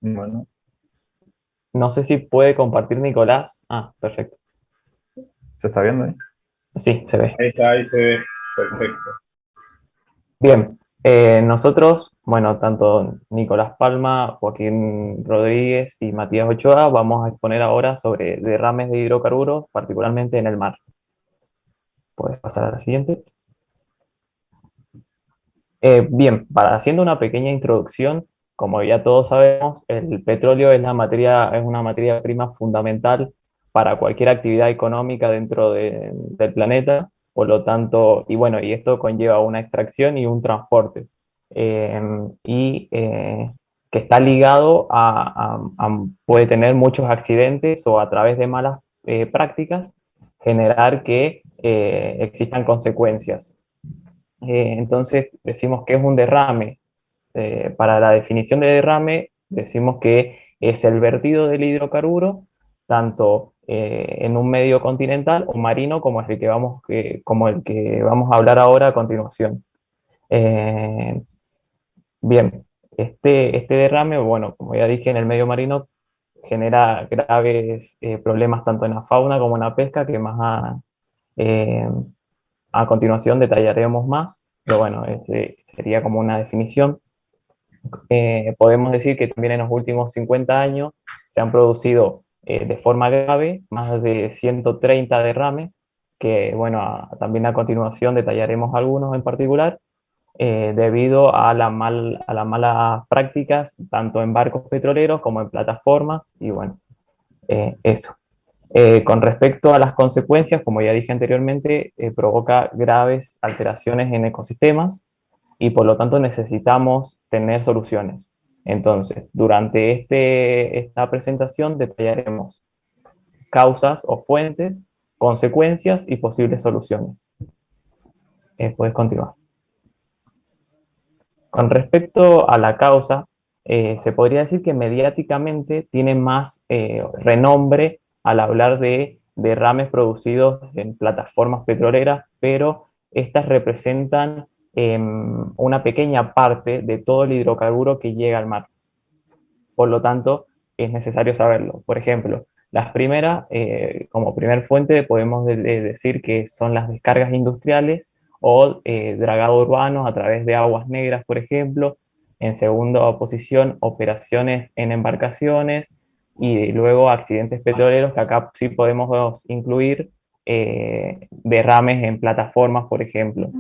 Bueno, No sé si puede compartir Nicolás. Ah, perfecto. ¿se está viendo ahí? Sí, se ve. Ahí está, ahí se ve. Perfecto. Bien, nosotros, bueno, tanto Nicolás Palma, Joaquín Rodríguez y Matías Ochoa vamos a exponer ahora sobre derrames de hidrocarburos, particularmente en el mar. Puedes pasar a la siguiente. Bien, para haciendo una pequeña introducción, como ya todos sabemos, el petróleo es es una materia prima fundamental para cualquier actividad económica del planeta, por lo tanto, y bueno, y esto conlleva una extracción y un transporte, eh, y que está ligado puede tener muchos accidentes o a través de malas prácticas, generar que existan consecuencias. Entonces decimos que es un derrame. Para la definición de derrame decimos que es el vertido del hidrocarburo tanto en un medio continental o marino como como el que vamos a hablar ahora a continuación. Eh, Bien, este derrame, bueno, como ya dije, en el medio marino genera graves problemas tanto en la fauna como en la pesca, eh, a continuación detallaremos más, pero bueno, este sería como una definición. Podemos decir que también en los últimos 50 años se han producido de forma grave más de 130 derrames, que bueno, también a continuación detallaremos algunos en particular, debido a a las malas prácticas, tanto en barcos petroleros como en plataformas, y bueno, eso. Con respecto a las consecuencias, como ya dije anteriormente, provoca graves alteraciones en ecosistemas y por lo tanto necesitamos tener soluciones. Entonces, durante esta presentación detallaremos causas o fuentes, consecuencias y posibles soluciones. Puedes continuar. Con respecto a la causa, se podría decir que mediáticamente tiene más renombre al hablar de derrames producidos en plataformas petroleras, pero estas representan una pequeña parte de todo el hidrocarburo que llega al mar. Por lo tanto, es necesario saberlo. Por ejemplo, las primeras, como primer fuente, podemos decir que son las descargas industriales o dragado urbano a través de aguas negras, por ejemplo. En segunda posición, operaciones en embarcaciones y luego accidentes petroleros, que acá sí podemos incluir derrames en plataformas, por ejemplo.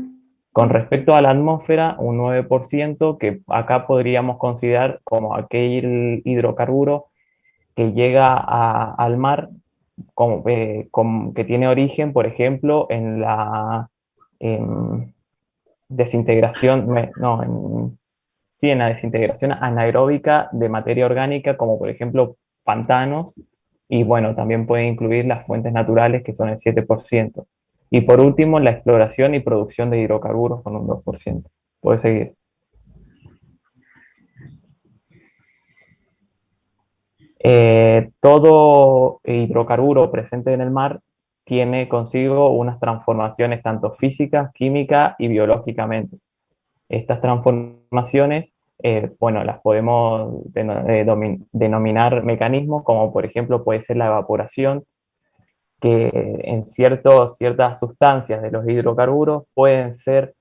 Con respecto a la atmósfera, un 9% que acá podríamos considerar como aquel hidrocarburo que llega al mar, que tiene origen, por ejemplo, en la em, desintegración, no, sí, en la desintegración anaeróbica de materia orgánica, como por ejemplo pantanos, y bueno, también puede incluir las fuentes naturales, que son el 7%. Y por último, la exploración y producción de hidrocarburos con un 2%. Puede seguir. Todo hidrocarburo presente en el mar tiene consigo unas transformaciones tanto físicas, químicas y biológicamente. Estas transformaciones, bueno, las podemos denominar mecanismos, como por ejemplo puede ser la evaporación, que en ciertas sustancias de los hidrocarburos pueden ser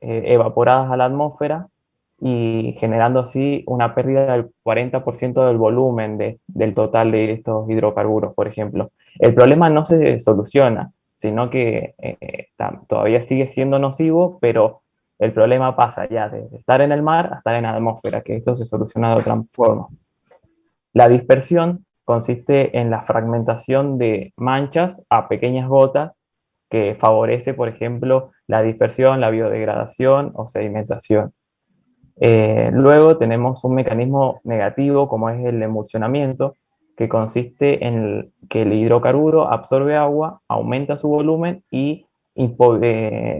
evaporadas a la atmósfera y generando así una pérdida del 40% del volumen del total de estos hidrocarburos, por ejemplo. El problema no se soluciona, sino que todavía sigue siendo nocivo, pero el problema pasa ya de estar en el mar a estar en la atmósfera, que esto se soluciona de otra forma. La dispersión consiste en la fragmentación de manchas a pequeñas gotas que favorece, por ejemplo, la dispersión, la biodegradación o sedimentación. Luego tenemos un mecanismo negativo como es el emulsionamiento, que consiste en que el hidrocarburo absorbe agua, aumenta su volumen y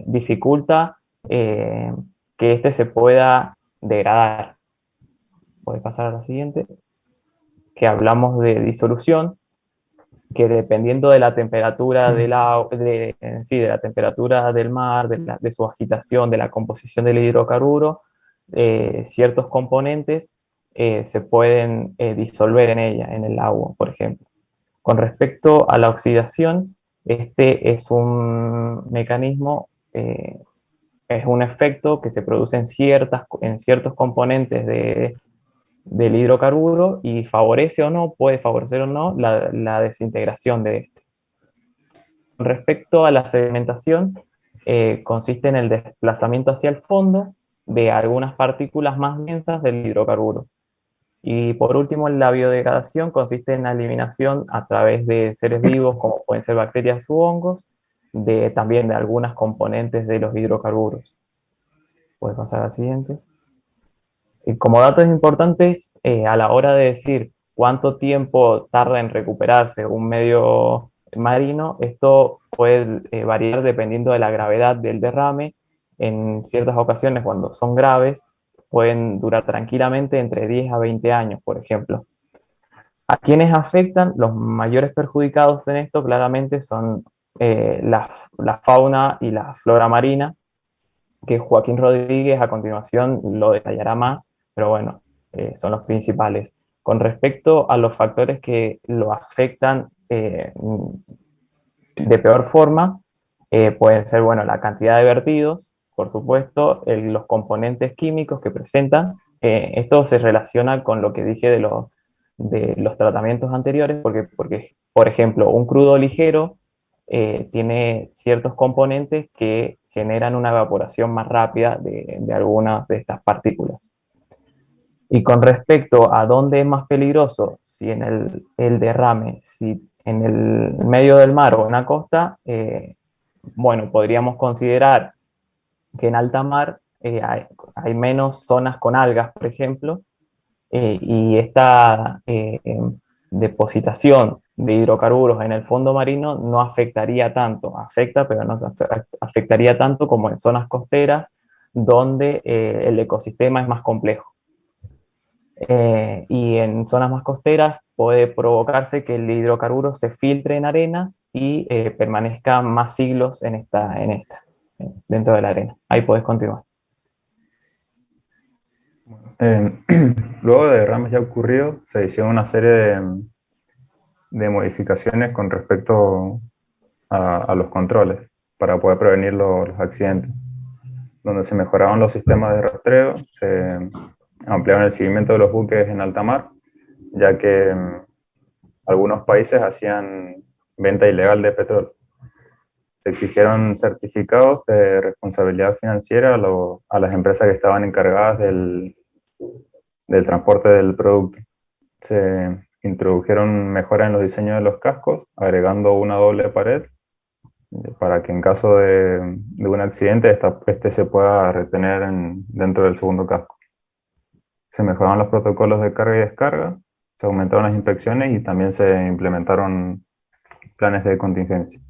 dificulta eh, que éste se pueda degradar. Puede pasar a la siguiente, que hablamos de disolución, que dependiendo de la temperatura de la temperatura del mar, de su agitación, de la composición del hidrocarburo, ciertos componentes se pueden disolver en ella, en el agua, por ejemplo. Con respecto a la oxidación, este es un mecanismo, es un efecto que se produce en ciertos componentes del hidrocarburo y favorece o no, puede favorecer o no la desintegración de este. Con respecto a la sedimentación, consiste en el desplazamiento hacia el fondo de algunas partículas más densas del hidrocarburo. Y por último, la biodegradación consiste en la eliminación a través de seres vivos, como pueden ser bacterias u hongos, también de algunas componentes de los hidrocarburos. Puedes pasar al siguiente. Y como datos importantes, a la hora de decir cuánto tiempo tarda en recuperarse un medio marino, esto puede variar dependiendo de la gravedad del derrame. En ciertas ocasiones, cuando son graves, pueden durar tranquilamente entre 10 a 20 años, por ejemplo. ¿A quienes afectan? Los mayores perjudicados en esto claramente son la fauna y la flora marina, que Joaquín Rodríguez a continuación lo detallará más, pero bueno, son los principales. Con respecto a los factores que lo afectan de peor forma, pueden ser, bueno, la cantidad de vertidos, por supuesto, los componentes químicos que presentan. Esto se relaciona con lo que dije de los tratamientos anteriores, porque, por ejemplo, un crudo ligero tiene ciertos componentes que generan una evaporación más rápida de algunas de estas partículas. Y con respecto a dónde es más peligroso, si en el derrame, si en el medio del mar o en la costa, bueno, podríamos considerar que en alta mar hay menos zonas con algas, por ejemplo, y esta depositación de hidrocarburos en el fondo marino no afectaría tanto, afecta, pero no afectaría tanto como en zonas costeras donde el ecosistema es más complejo. Y en zonas más costeras puede provocarse que el hidrocarburo se filtre en arenas y permanezca más siglos dentro de la arena. Ahí puedes continuar. Eh, Luego de derrames ya ocurridos, se hicieron una serie de modificaciones con respecto a los controles para poder prevenir los accidentes, donde se mejoraban los sistemas de rastreo, se ampliaron el seguimiento de los buques en alta mar, ya que algunos países hacían venta ilegal de petróleo. Se exigieron certificados de responsabilidad financiera a las empresas que estaban encargadas del transporte del producto. Se introdujeron mejoras en los diseños de los cascos, agregando una doble pared para que en caso de un accidente este se pueda retener dentro del segundo casco. Se mejoraron los protocolos de carga y descarga, se aumentaron las inspecciones y también se implementaron planes de contingencia.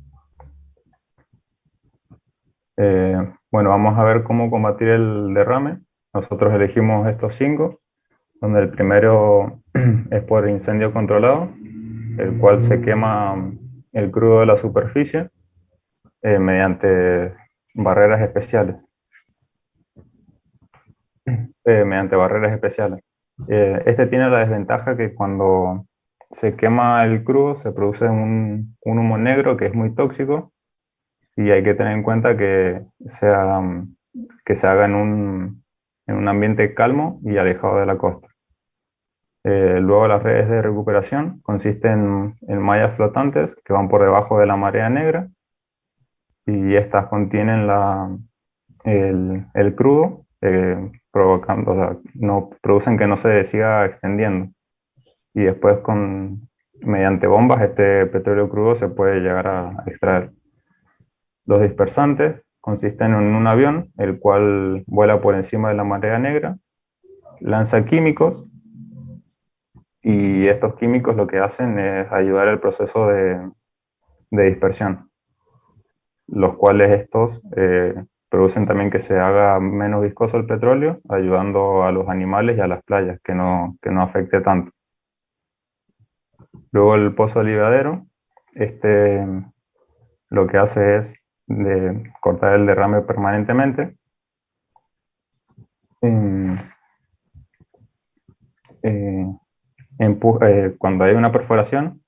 Bueno, vamos a ver cómo combatir el derrame. Nosotros elegimos estos 5, donde el primero es por incendio controlado, el cual se quema el crudo de la superficie mediante barreras especiales. Este tiene la desventaja que cuando se quema el crudo se produce un humo negro que es muy tóxico y hay que tener en cuenta que se haga en un ambiente calmo y alejado de la costa. Luego las redes de recuperación consisten en mallas flotantes que van por debajo de la marea negra y estas contienen el crudo, provocando, o sea, no, producen que no se siga extendiendo. Y después mediante bombas este petróleo crudo se puede llegar a extraer. Los dispersantes consisten en un avión, el cual vuela por encima de la marea negra, lanza químicos, y estos químicos lo que hacen es ayudar al proceso de dispersión, los cuales estos producen también que se haga menos viscoso el petróleo, ayudando a los animales y a las playas, que no afecte tanto. Luego el pozo olivadero, este lo que hace es cortar el derrame permanentemente. eh, cuando hay una perforación,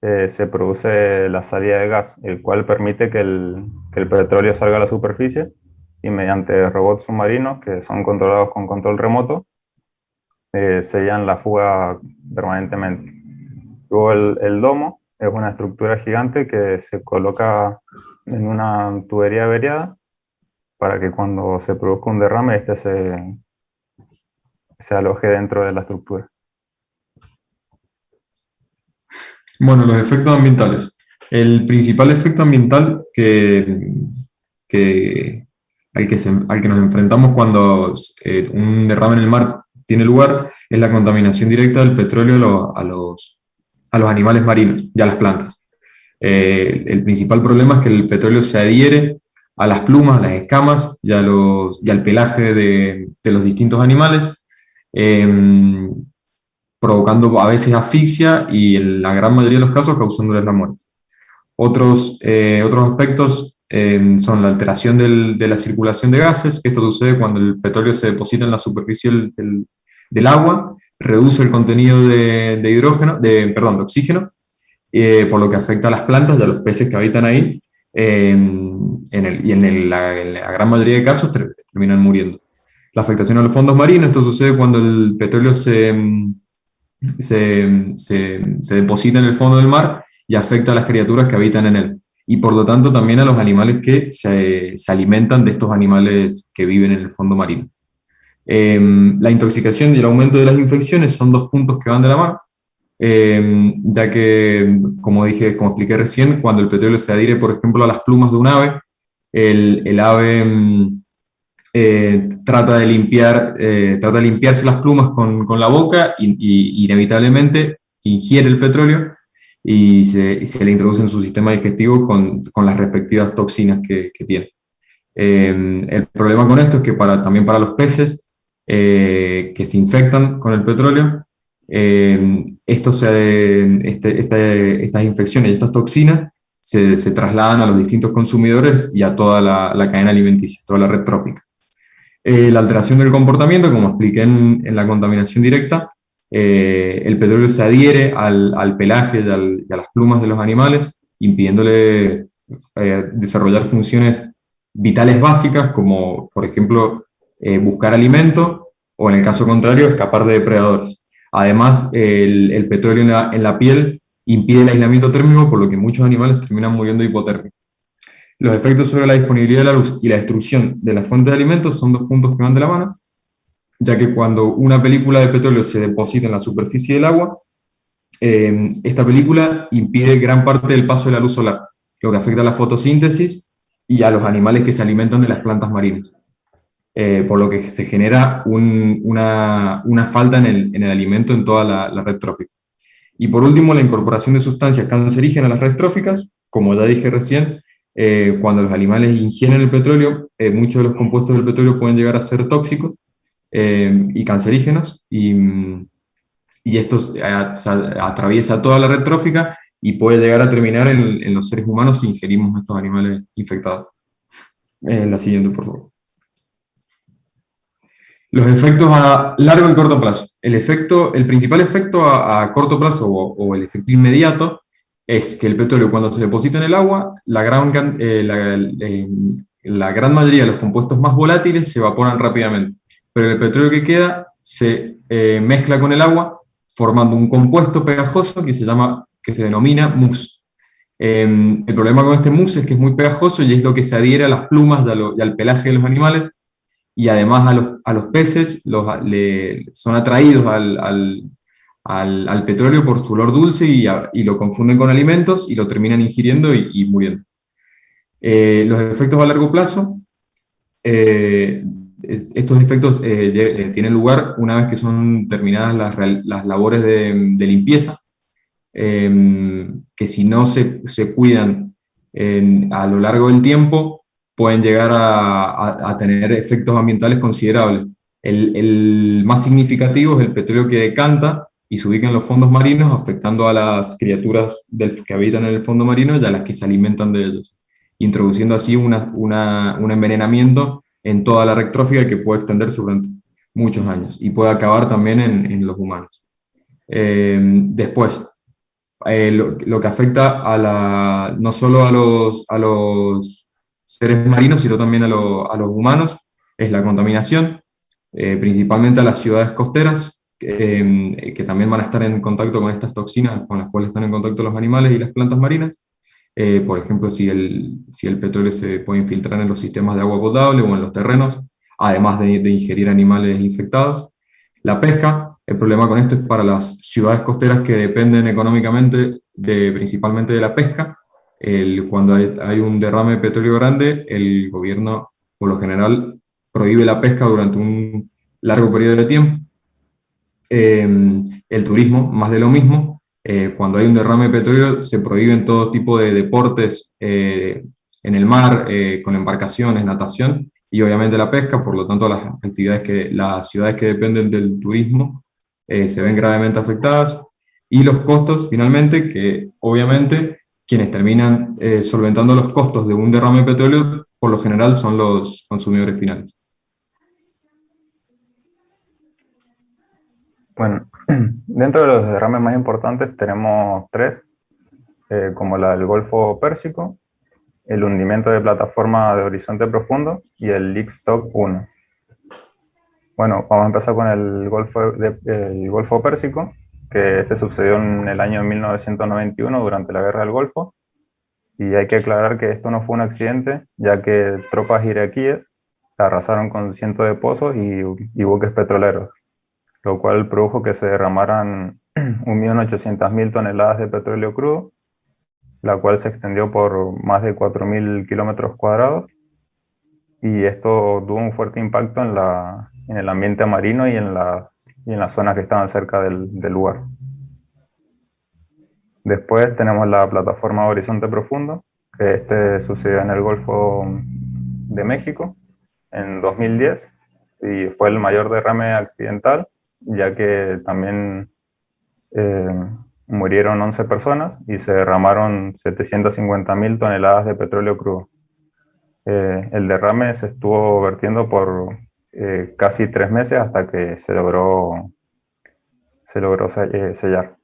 se produce la salida de gas, el cual permite que el petróleo salga a la superficie y mediante robots submarinos que son controlados con control remoto, sellan la fuga permanentemente. Luego el domo es una estructura gigante que se coloca en una tubería averiada para que cuando se produzca un derrame, este se aloje dentro de la estructura. Bueno, los efectos ambientales. El principal efecto ambiental que- al que nos enfrentamos cuando un derrame en el mar tiene lugar es la contaminación directa del petróleo a los animales marinos y a las plantas. El principal problema es que el petróleo se adhiere a las plumas, a las escamas y al pelaje de los distintos animales, eh, provocando a veces asfixia y en la gran mayoría de los casos causándoles la muerte. Otros aspectos son la alteración de la circulación de gases, que esto sucede cuando el petróleo se deposita en la superficie del agua, reduce el contenido de hidrógeno, perdón, de oxígeno, por lo que afecta a las plantas y a los peces que habitan ahí, en la gran mayoría de casos terminan muriendo. La afectación a los fondos marinos, esto sucede cuando el petróleo se deposita en el fondo del mar y afecta a las criaturas que habitan en él. Y por lo tanto también a los animales que se alimentan de estos animales que viven en el fondo marino. La intoxicación y el aumento de las infecciones son dos puntos que van de la mano, ya que, como expliqué recién, cuando el petróleo se adhiere, por ejemplo, a las plumas de un ave, el ave trata de limpiarse las plumas con la boca y inevitablemente ingiere el petróleo y se le introduce en su sistema digestivo con las respectivas toxinas que tiene. El problema con esto es que también para los peces que se infectan con el petróleo, estas infecciones y estas toxinas se trasladan a los distintos consumidores y a toda la cadena alimenticia, toda la red trófica. La alteración del comportamiento, como expliqué en la contaminación directa, el petróleo se adhiere al pelaje y a las plumas de los animales, impidiéndole desarrollar funciones vitales básicas, como por ejemplo buscar alimento o en el caso contrario escapar de depredadores. Además, el petróleo en la piel impide el aislamiento térmico, por lo que muchos animales terminan muriendo de hipotermia. Los efectos sobre la disponibilidad de la luz y la destrucción de las fuentes de alimentos son dos puntos que van de la mano, ya que cuando una película de petróleo se deposita en la superficie del agua, esta película impide gran parte del paso de la luz solar, lo que afecta a la fotosíntesis y a los animales que se alimentan de las plantas marinas, por lo que se genera una falta en el alimento en toda la red trófica. Y por último, la incorporación de sustancias cancerígenas a las redes tróficas, como ya dije recién, cuando los animales ingieren el petróleo, muchos de los compuestos del petróleo pueden llegar a ser tóxicos y cancerígenos, y esto atraviesa toda la red trófica y puede llegar a terminar en los seres humanos si ingerimos estos animales infectados. La siguiente, por favor. Los efectos a largo y corto plazo. El principal efecto a corto plazo o el efecto inmediato es que el petróleo, cuando se deposita en el agua, la gran mayoría de los compuestos más volátiles se evaporan rápidamente, pero el petróleo que queda se mezcla con el agua formando un compuesto pegajoso que se denomina mousse. El problema con este mousse es que es muy pegajoso y es lo que se adhiere a las plumas y al pelaje de los animales, y además a los peces son atraídos al petróleo por su olor dulce y lo confunden con alimentos y lo terminan ingiriendo y muriendo. Los efectos a largo plazo, estos efectos tienen lugar una vez que son terminadas las labores de limpieza, que si no se cuidan a lo largo del tiempo, pueden llegar a tener efectos ambientales considerables. El más significativo es el petróleo que decanta y se ubica en los fondos marinos, afectando a las criaturas que habitan en el fondo marino y a las que se alimentan de ellos, introduciendo así un envenenamiento en toda la red trófica que puede extenderse muchos años y puede acabar también en los humanos. Después, lo que afecta no solo a los seres marinos, sino también a los humanos, es la contaminación, principalmente a las ciudades costeras, que también van a estar en contacto con estas toxinas con las cuales están en contacto los animales y las plantas marinas. Por ejemplo, si el petróleo se puede infiltrar en los sistemas de agua potable o en los terrenos, además de ingerir animales infectados. La pesca, el problema con esto es para las ciudades costeras que dependen económicamente principalmente de la pesca. Cuando hay un derrame de petróleo grande, el gobierno, por lo general, prohíbe la pesca durante un largo periodo de tiempo. El turismo, más de lo mismo. Cuando hay un derrame de petróleo, se prohíben todo tipo de deportes en el mar, con embarcaciones, natación y obviamente la pesca. Por lo tanto, las ciudades que dependen del turismo se ven gravemente afectadas. Y los costos, finalmente, que obviamente quienes terminan solventando los costos de un derrame de petróleo, por lo general son los consumidores finales. Bueno, dentro de los derrames más importantes tenemos tres, como la del Golfo Pérsico, el hundimiento de plataforma de horizonte profundo y el Leak Stock 1. Bueno, vamos a empezar con el Golfo Pérsico, que este sucedió en el año 1991 durante la Guerra del Golfo. Y hay que aclarar que esto no fue un accidente, ya que tropas iraquíes arrasaron con cientos de pozos y buques petroleros, lo cual produjo que se derramaran 1.800.000 toneladas de petróleo crudo, la cual se extendió por más de 4.000 kilómetros cuadrados, y esto tuvo un fuerte impacto en el ambiente marino y en las zonas que estaban cerca del lugar. Después tenemos la plataforma Horizonte Profundo, que este sucedió en el Golfo de México en 2010 y fue el mayor derrame accidental, ya que también murieron 11 personas y se derramaron 750.000 toneladas de petróleo crudo. El derrame se estuvo vertiendo por casi 3 meses hasta que se logró sellar.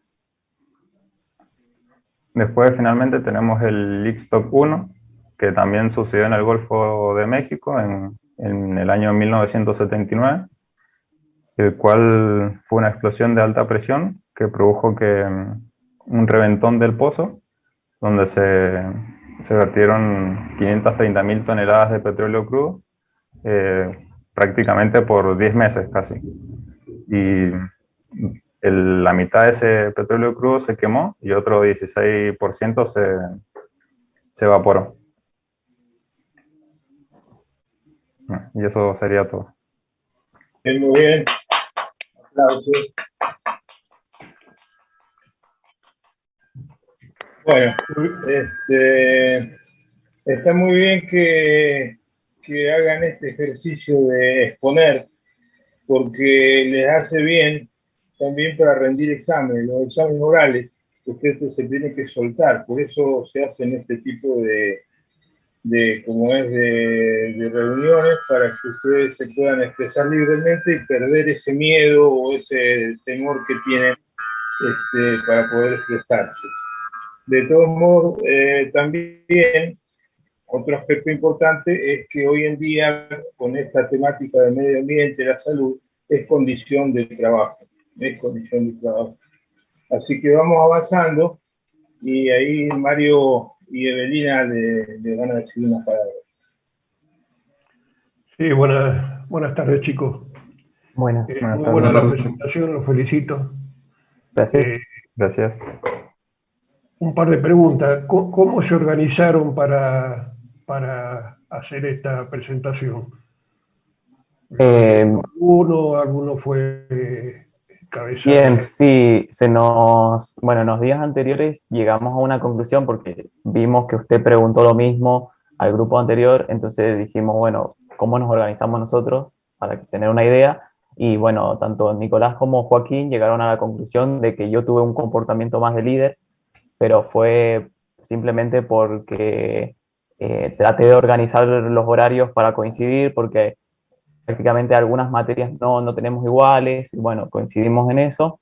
Después finalmente tenemos el Leak Stock 1, que también sucedió en el Golfo de México en el año 1979, el cual fue una explosión de alta presión que produjo un reventón del pozo, donde se vertieron 530.000 toneladas de petróleo crudo, prácticamente por 10 meses casi. Y la mitad de ese petróleo crudo se quemó y otro 16% se evaporó. Y eso sería todo. Muy bien. Aplausos. Bueno, está muy bien que hagan este ejercicio de exponer, porque les hace bien también para rendir exámenes, los exámenes orales, porque esto se tiene que soltar, por eso se hacen este tipo de reuniones, para que ustedes se puedan expresar libremente y perder ese miedo o ese temor que tienen para poder expresarse. De todos modos, también otro aspecto importante es que hoy en día, con esta temática del medio ambiente, la salud, es condición de trabajo. Así que vamos avanzando y ahí Mario y Evelina le van a decir unas palabras. Sí, buenas tardes, chicos. Buenas. Muy buena la presentación, los felicito. Gracias. Gracias. Un par de preguntas. ¿Cómo se organizaron para hacer esta presentación? ¿Alguno fue cabeza? Bien, sí, los días anteriores llegamos a una conclusión porque vimos que usted preguntó lo mismo al grupo anterior, entonces dijimos, bueno, ¿cómo nos organizamos nosotros para tener una idea? Y bueno, tanto Nicolás como Joaquín llegaron a la conclusión de que yo tuve un comportamiento más de líder, pero fue simplemente porque traté de organizar los horarios para coincidir, porque prácticamente algunas materias no tenemos iguales, y bueno, coincidimos en eso,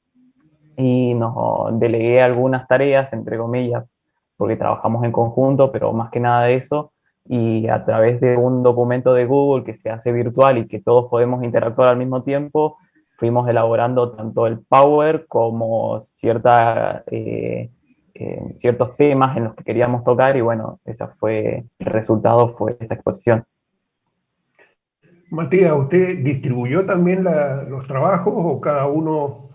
y nos delegué algunas tareas, entre comillas, porque trabajamos en conjunto, pero más que nada de eso, y a través de un documento de Google que se hace virtual y que todos podemos interactuar al mismo tiempo, fuimos elaborando tanto el Power como ciertos temas en los que queríamos tocar, y bueno, el resultado fue esta exposición. Matías, ¿usted distribuyó también los trabajos o cada uno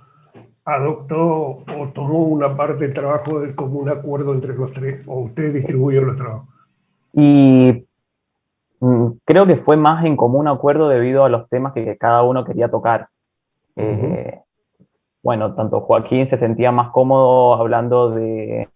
adoptó o tomó una parte del trabajo del común acuerdo entre los tres? ¿O usted distribuyó los trabajos? Y creo que fue más en común acuerdo debido a los temas que cada uno quería tocar. Ujú. Bueno, tanto Joaquín se sentía más cómodo hablando de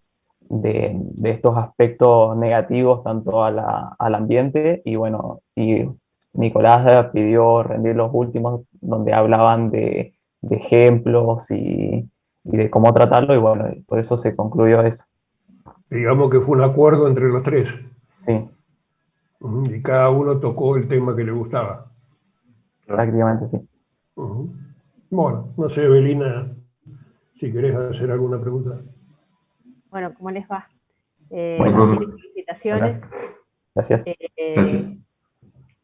estos aspectos negativos tanto al ambiente, y bueno, y Nicolás pidió rendir los últimos donde hablaban de ejemplos y de cómo tratarlo, y bueno, por eso se concluyó eso. Digamos que fue un acuerdo entre los tres. Sí, Ujú. Y cada uno tocó el tema que le gustaba. prácticamente sí. Ujú. Bueno, no sé, Belina, si querés hacer alguna pregunta. Bueno, ¿cómo les va? Bueno, Bueno, profe, Felicitaciones. gracias. gracias.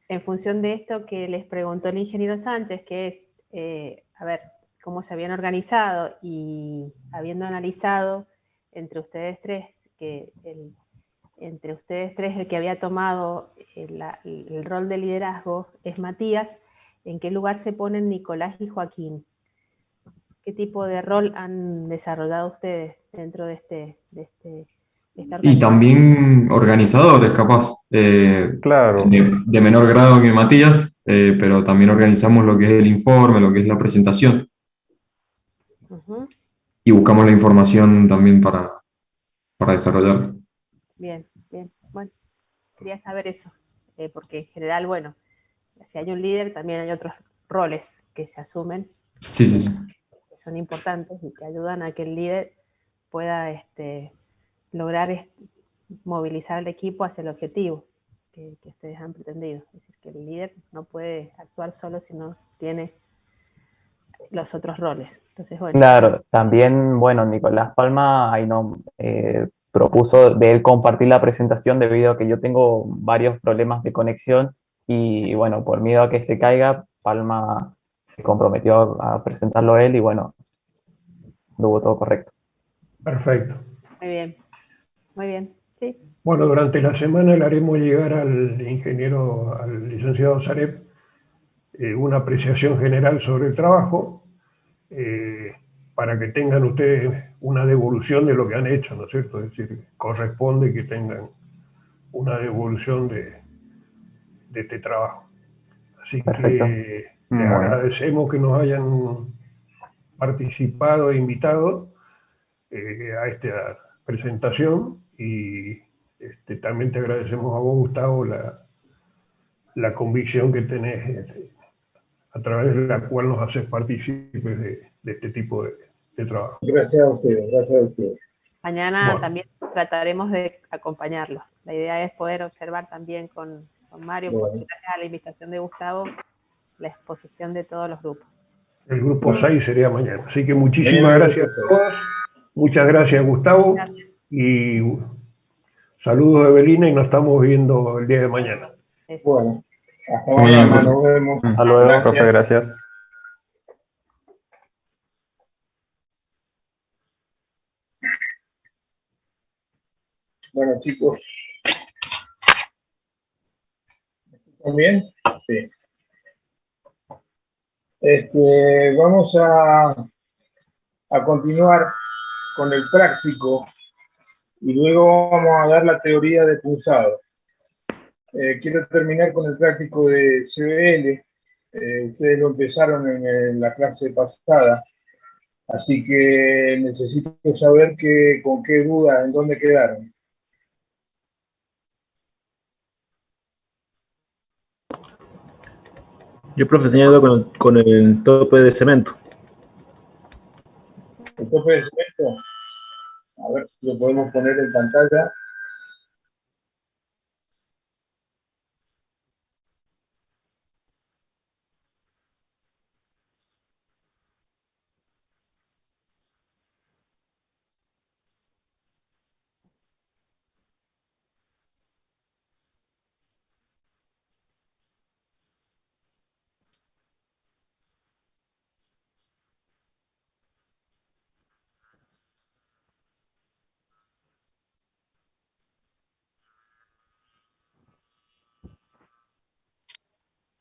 En función de esto que les preguntó el ingeniero Sánchez, que es, a ver, cómo se habían organizado y habiendo analizado entre ustedes tres, entre ustedes tres el que había tomado el rol de liderazgo es Matías, ¿en qué lugar se ponen Nicolás y Joaquín? ¿Qué tipo de rol han desarrollado ustedes dentro de esta Y organización? también organizadores, capaz, Claro, de menor grado que Matías, pero también organizamos lo que es el informe, lo que es la presentación, Ujú. y buscamos la información también para desarrollar. Bien, bien. Bueno, quería saber eso, porque en general, bueno, si hay un líder, también hay otros roles que se asumen, Sí, sí, sí. que son importantes y que ayudan a que el líder pueda lograr movilizar al equipo hacia el objetivo que ustedes han pretendido. Es decir, que el líder no puede actuar solo si no tiene los otros roles. Entonces, bueno, Claro, también, bueno, Nicolás Palma ahí no propuso de él compartir la presentación debido a que yo tengo varios problemas de conexión, y bueno, por miedo a que se caiga, Palma se comprometió a presentarlo él, y bueno, estuvo todo correcto. Perfecto. muy bien, sí. Bueno, durante la semana le haremos llegar al ingeniero, al licenciado Sareb, una apreciación general sobre el trabajo, eh, para que tengan ustedes una devolución de lo que han hecho, ¿no es cierto? Es decir, corresponde que tengan una devolución de este trabajo. Así Perfecto. que les bueno, agradecemos que nos hayan participado e invitado a esta presentación, y también te agradecemos a vos, Gustavo, la convicción que tenés, a través de la cual nos haces partícipes de este tipo de trabajo. Gracias a ustedes, gracias a ustedes. Mañana Bueno. también trataremos de acompañarlos. La idea es poder observar también con Mario, Bueno. porque gracias a la invitación de Gustavo, la exposición de todos los grupos. El grupo 6 sería mañana. Así que muchísimas Mañana gracias a todos. Muchas gracias, Gustavo. Gracias. Y saludos de Evelina, y nos estamos viendo el día de mañana. Bueno, hasta Muy bien, mañana, profe. nos vemos. Hasta luego. profe, gracias. Bueno, chicos. ¿Están bien? Sí. Vamos a continuar con el práctico y luego vamos a dar la teoría de punzado. Quiero terminar con el práctico de CBL. Ustedes lo empezaron en la clase pasada, así que necesito saber con qué dudas, en dónde quedaron. Yo, profe, tenía duda con el tope de cemento. El tope de cemento, a ver si lo podemos poner en pantalla.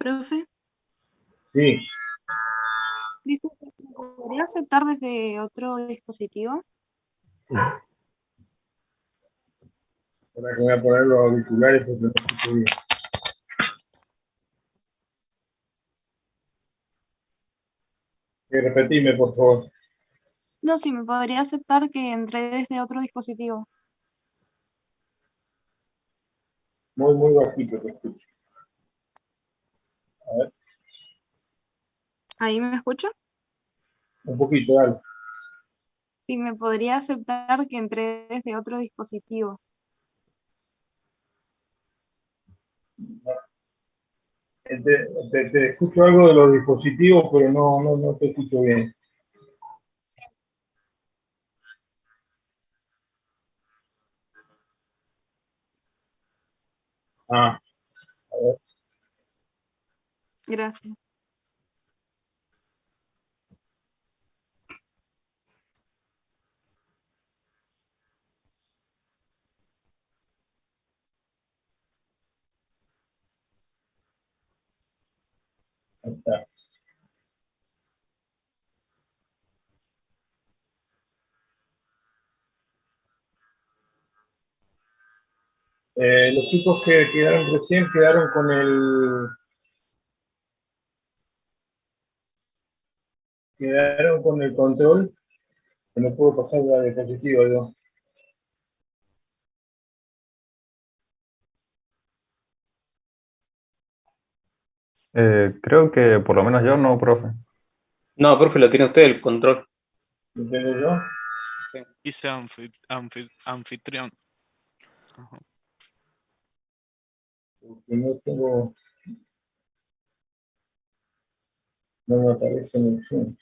Profe, Sí, disculpe, ¿me podría aceptar desde otro dispositivo? ahora que voy a poner los auriculares porque no escucho bien. Repetime, por favor. No, sí, me podría aceptar que entré desde otro dispositivo. Muy, muy bajito te escucho. A ver, ¿Ahí me escucha? un poquito, dale. Sí, me podría aceptar que entré desde otro dispositivo. Te escucho algo de los dispositivos, pero no te escucho bien. Ah, a ver. Gracias. Ahí está. Los chicos que quedaron recién quedaron con el control, que no puedo pasar la diapositiva yo. Creo que por lo menos yo no, profe. No, profe, lo tiene usted el control. ¿Lo tengo yo? Dice anfitrión. Ajá. Porque no me aparece en el Zoom.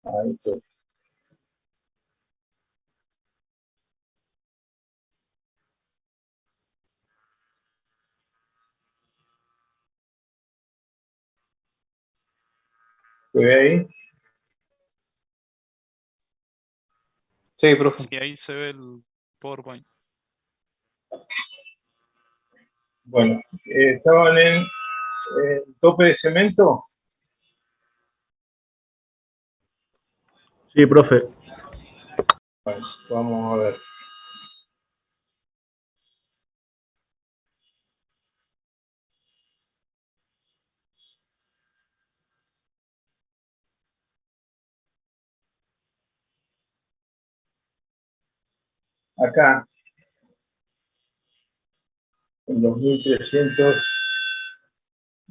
Ahí está. ¿Se ve ahí? Sí, profe. Sí, ahí se ve el PowerPoint. Bueno, estaban en tope de cemento. Sí, profe. Bueno, vamos a ver. Acá, en 2300,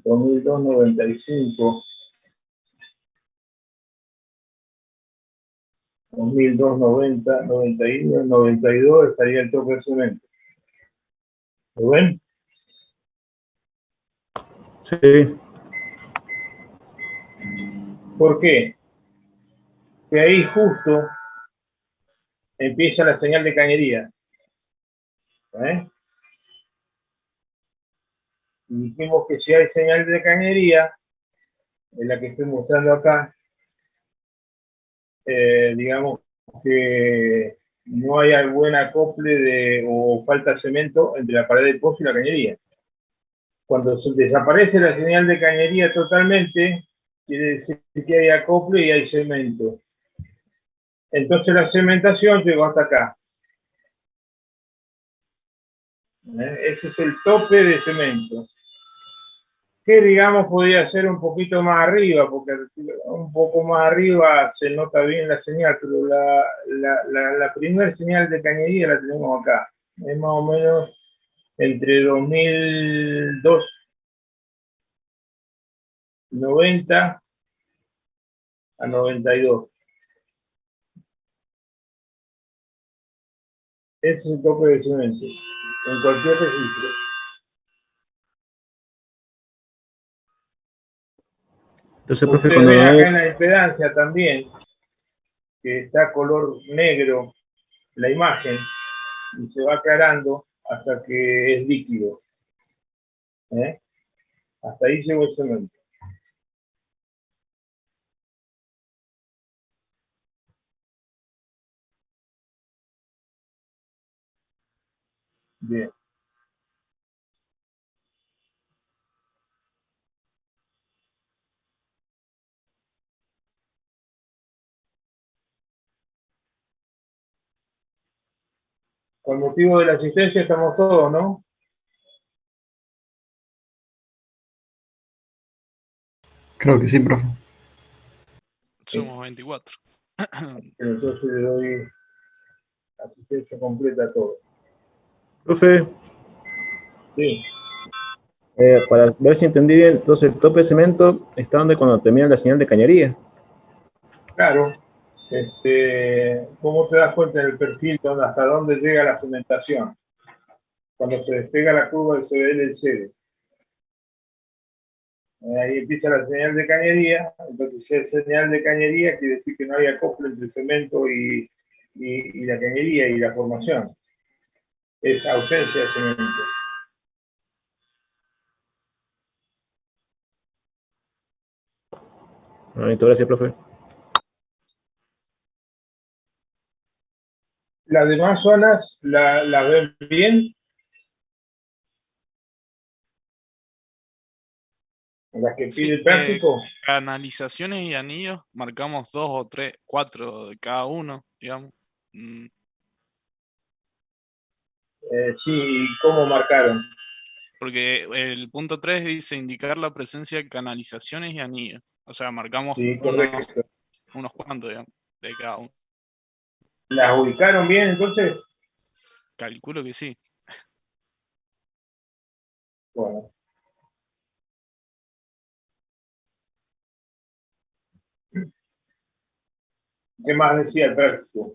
2295, 2290, 91, 92 estaría el tope de cemento. ¿Lo ven? Sí. ¿Por qué? Que ahí justo empieza la señal de cañería. Y dijimos que si hay señal de cañería, en la que estoy mostrando acá, digamos que no hay buen acople o falta de cemento entre la pared del pozo y la cañería. Cuando desaparece la señal de cañería totalmente, quiere decir que hay acople y hay cemento. Entonces la cementación llegó hasta acá. Ese es el tope de cemento. que digamos podría ser un poquito más arriba, porque un poco más arriba se nota bien la señal, pero la primera señal de cañería la tenemos acá. Es más o menos entre 2002, 90 a 92. Ese es el tope de cemento, en cualquier registro. Entonces, profe, Ustedes cuando ven lo acá ve, en la impedancia también, que está color negro la imagen, y se va aclarando hasta que es líquido. ¿Eh? Hasta ahí llegó el cemento. Bien. Con motivo de la asistencia estamos todos, ¿no? Creo que sí, profe. Somos 24. Entonces le doy asistencia completa a todos. profe, Sí, para ver si entendí bien, entonces el tope de cemento está donde cuando termina la señal de cañería. claro. ¿Cómo te das cuenta en el perfil hasta dónde llega la cementación? Cuando se despega la curva del CDL-CD. Ahí empieza la señal de cañería. Entonces, si es señal de cañería, quiere decir que no hay acople entre el cemento y la cañería y la formación. Es ausencia de cemento. Bonito, gracias, profe. Las demás zonas la ven bien. Las que Sí, pide el práctico. canalizaciones y anillos, marcamos 2 o 3, 4 de cada uno, digamos. Sí, ¿cómo marcaron? Porque el punto 3 dice indicar la presencia de canalizaciones y anillos. O sea, marcamos Sí, correcto. unos cuantos, digamos, de cada uno. ¿Las ubicaron bien entonces? Calculo que sí. Bueno. ¿Qué más decía el práctico?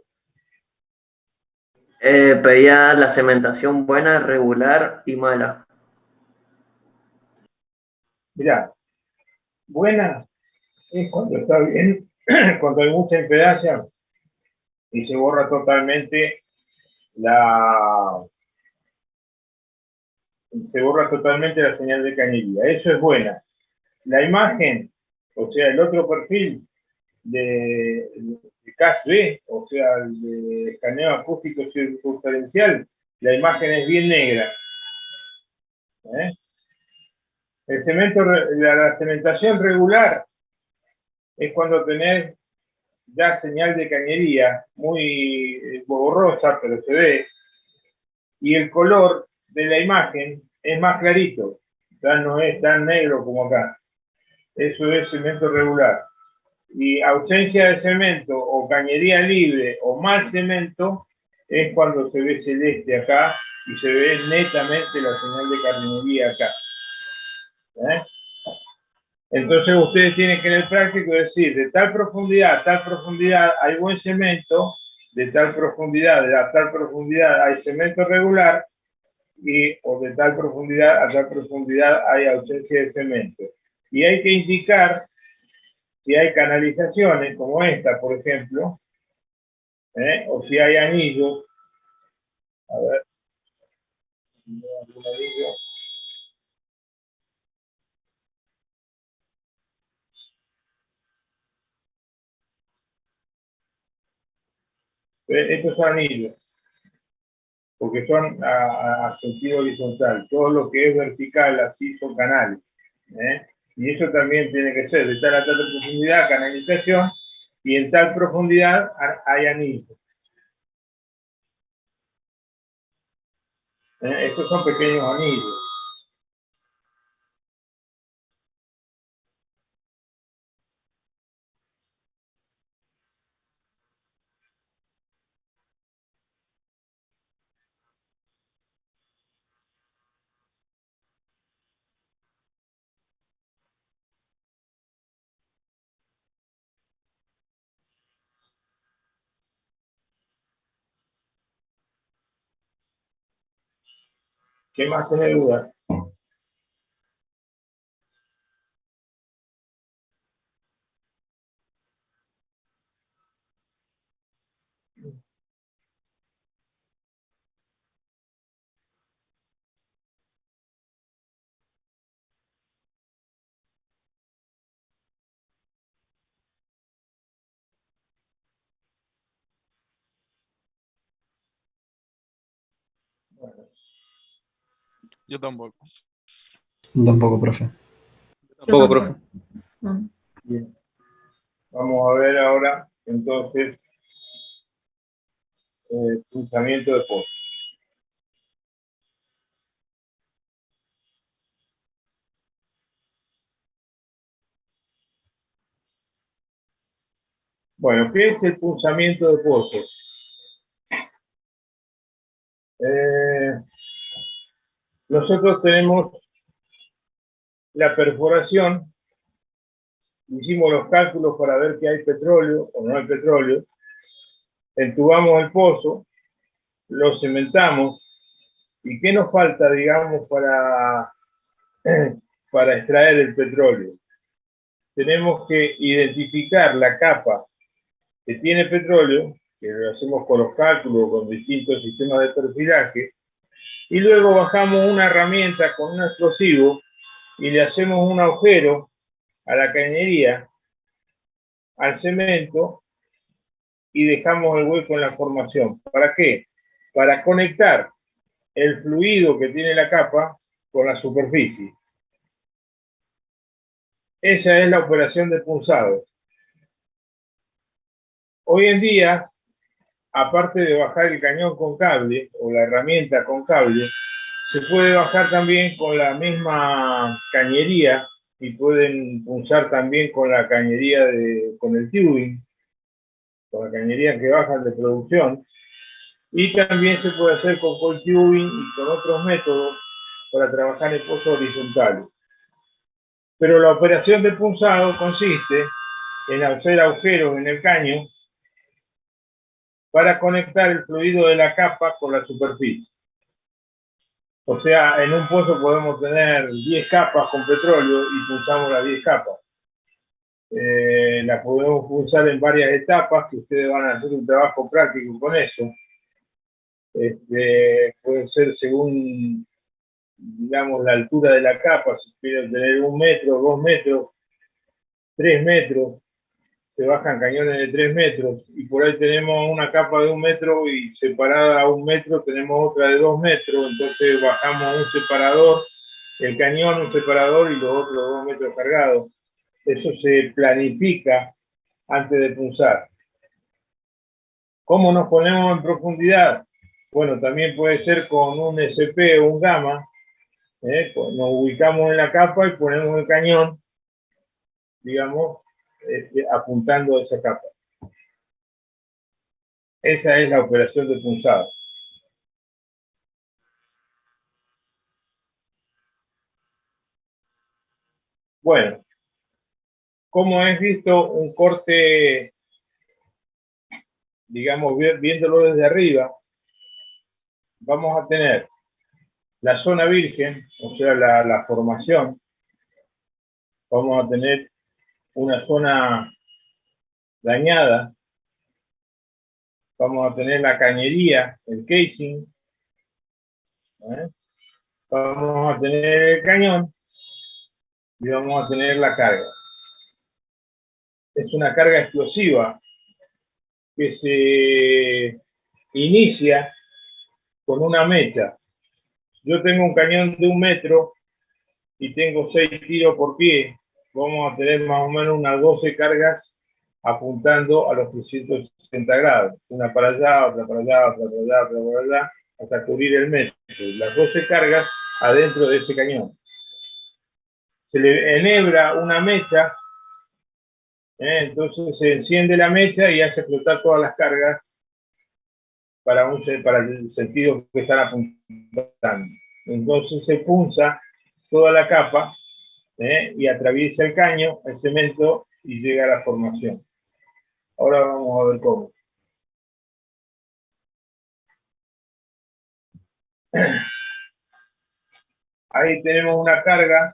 Pedía la cementación buena, regular y mala. Mirá, buena es cuando está bien, cuando hay mucha impedancia y se borra totalmente la señal de cañería. Eso es buena. La imagen, o sea, el otro perfil de CAS-B, o sea, el de escaneo acústico circunferencial, la imagen es bien negra. ¿Eh? El cemento, la cementación regular es cuando tenés ya señal de cañería, muy borrosa, pero se ve, y el color de la imagen es más clarito, ya no es tan negro como acá. Eso es cemento regular. Y ausencia de cemento o cañería libre o mal cemento es cuando se ve celeste acá y se ve netamente la señal de cañería acá. ¿Eh? Entonces ustedes tienen que en el práctico decir, de tal profundidad a tal profundidad hay buen cemento, de tal profundidad a tal profundidad hay cemento regular, o de tal profundidad a tal profundidad hay ausencia de cemento. Y hay que indicar si hay canalizaciones, como esta, por ejemplo, o si hay anillos. A ver, algún anillo. Estos son anillos, porque son a sentido horizontal. Todo lo que es vertical, así son canales. Y eso también tiene que ser de tal a tal profundidad, canalización, y en tal profundidad hay anillos. Estos son pequeños anillos. ¿Qué más tiene dudas? Yo tampoco. Tampoco, profe. Tampoco, profe. Bien. Vamos a ver ahora, entonces, punzamiento de pozo. Bueno, ¿qué es el punzamiento de pozo? Nosotros tenemos la perforación, hicimos los cálculos para ver que hay petróleo o no hay petróleo, entubamos el pozo, lo cementamos, ¿y qué nos falta, digamos, para extraer el petróleo? Tenemos que identificar la capa que tiene petróleo, que lo hacemos con los cálculos, con distintos sistemas de perfilaje, y luego bajamos una herramienta con un explosivo y le hacemos un agujero a la cañería, al cemento, y dejamos el hueco en la formación. ¿Para qué? Para conectar el fluido que tiene la capa con la superficie. Esa es la operación de punzado. Hoy en día, aparte de bajar el cañón con cable o la herramienta con cable, se puede bajar también con la misma cañería y pueden punzar también con la cañería con el tubing, con la cañería que bajan de producción, y también se puede hacer con coil tubing y con otros métodos para trabajar en pozos horizontales. Pero la operación de punzado consiste en hacer agujeros en el caño para conectar el fluido de la capa con la superficie. O sea, en un pozo podemos tener 10 capas con petróleo y punzamos las 10 capas. Las podemos punzar en varias etapas, que ustedes van a hacer un trabajo práctico con eso. Puede ser según, digamos, la altura de la capa, si quieren tener 1 metro, 2 metros, 3 metros, se bajan cañones de 3 metros, y por ahí tenemos una capa de 1 metro y separada a 1 metro tenemos otra de 2 metros, entonces bajamos un separador, el cañón, un separador y los otros 2 metros cargados. Eso se planifica antes de punzar. ¿Cómo nos ponemos en profundidad? Bueno, también puede ser con un SP o un gamma. Nos ubicamos en la capa y ponemos el cañón, digamos, apuntando a esa capa. Esa es la operación de punzado. Bueno, como es visto un corte, digamos, viéndolo desde arriba, vamos a tener la zona virgen, o sea, la formación. Vamos a tener una zona dañada. Vamos a tener la cañería, el casing. Vamos a tener el cañón y vamos a tener la carga. Es una carga explosiva que se inicia con una mecha. Yo tengo un cañón de 1 metro y tengo 6 tiros por pie. Vamos a tener más o menos unas 12 cargas apuntando a los 360 grados. Una para allá, otra para allá, otra para allá, otra para allá, hasta cubrir el metro. Las 12 cargas adentro de ese cañón. Se le enhebra una mecha, entonces se enciende la mecha y hace explotar todas las cargas para el sentido que están apuntando. Entonces se punza toda la capa y atraviesa el caño, el cemento, y llega a la formación. Ahora vamos a ver cómo. Ahí tenemos una carga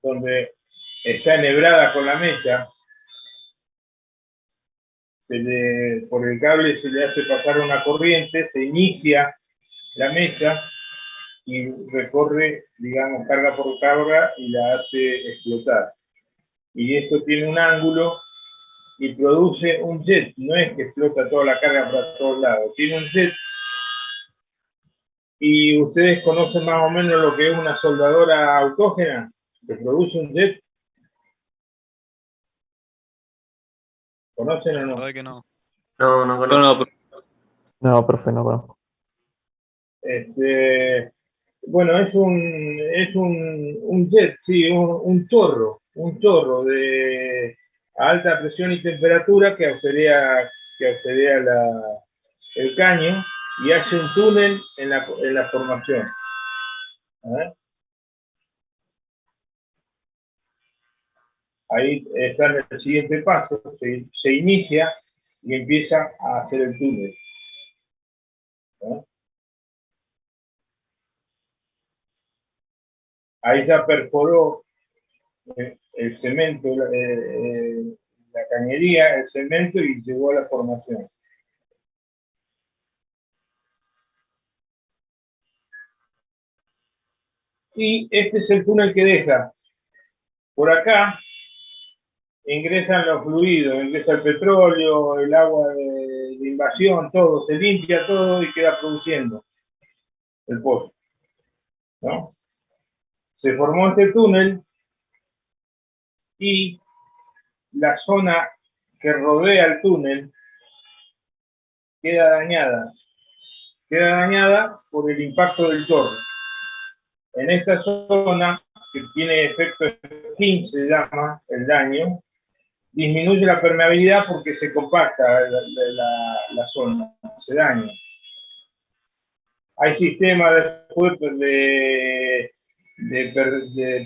donde está enhebrada con la mecha. Por el cable se le hace pasar una corriente, se inicia la mecha y recorre, digamos, carga por carga y la hace explotar. Y esto tiene un ángulo y produce un jet. No es que explota toda la carga para todos lados, tiene un jet. Y ustedes conocen más o menos lo que es una soldadora autógena que produce un jet. ¿Conocen o La no? verdad que no. No, no conozco. No, profe, no conozco. Bueno, es un jet, sí, un chorro de alta presión y temperatura que agujerea el caño y hace un túnel en la formación. ¿Eh? Ahí está en el siguiente paso, se inicia y empieza a hacer el túnel. ¿Eh? Ahí ya perforó el cemento, la cañería, el cemento y llegó a la formación. Y este es el túnel que deja. Por acá ingresan los fluidos, ingresa el petróleo, el agua de invasión, todo, se limpia todo y queda produciendo el pozo, ¿no? Se formó este túnel y la zona que rodea el túnel queda dañada. Queda dañada por el impacto del chorro. En esta zona, que tiene efecto skin, se llama el daño, disminuye la permeabilidad porque se compacta la zona, se daña. Hay sistemas de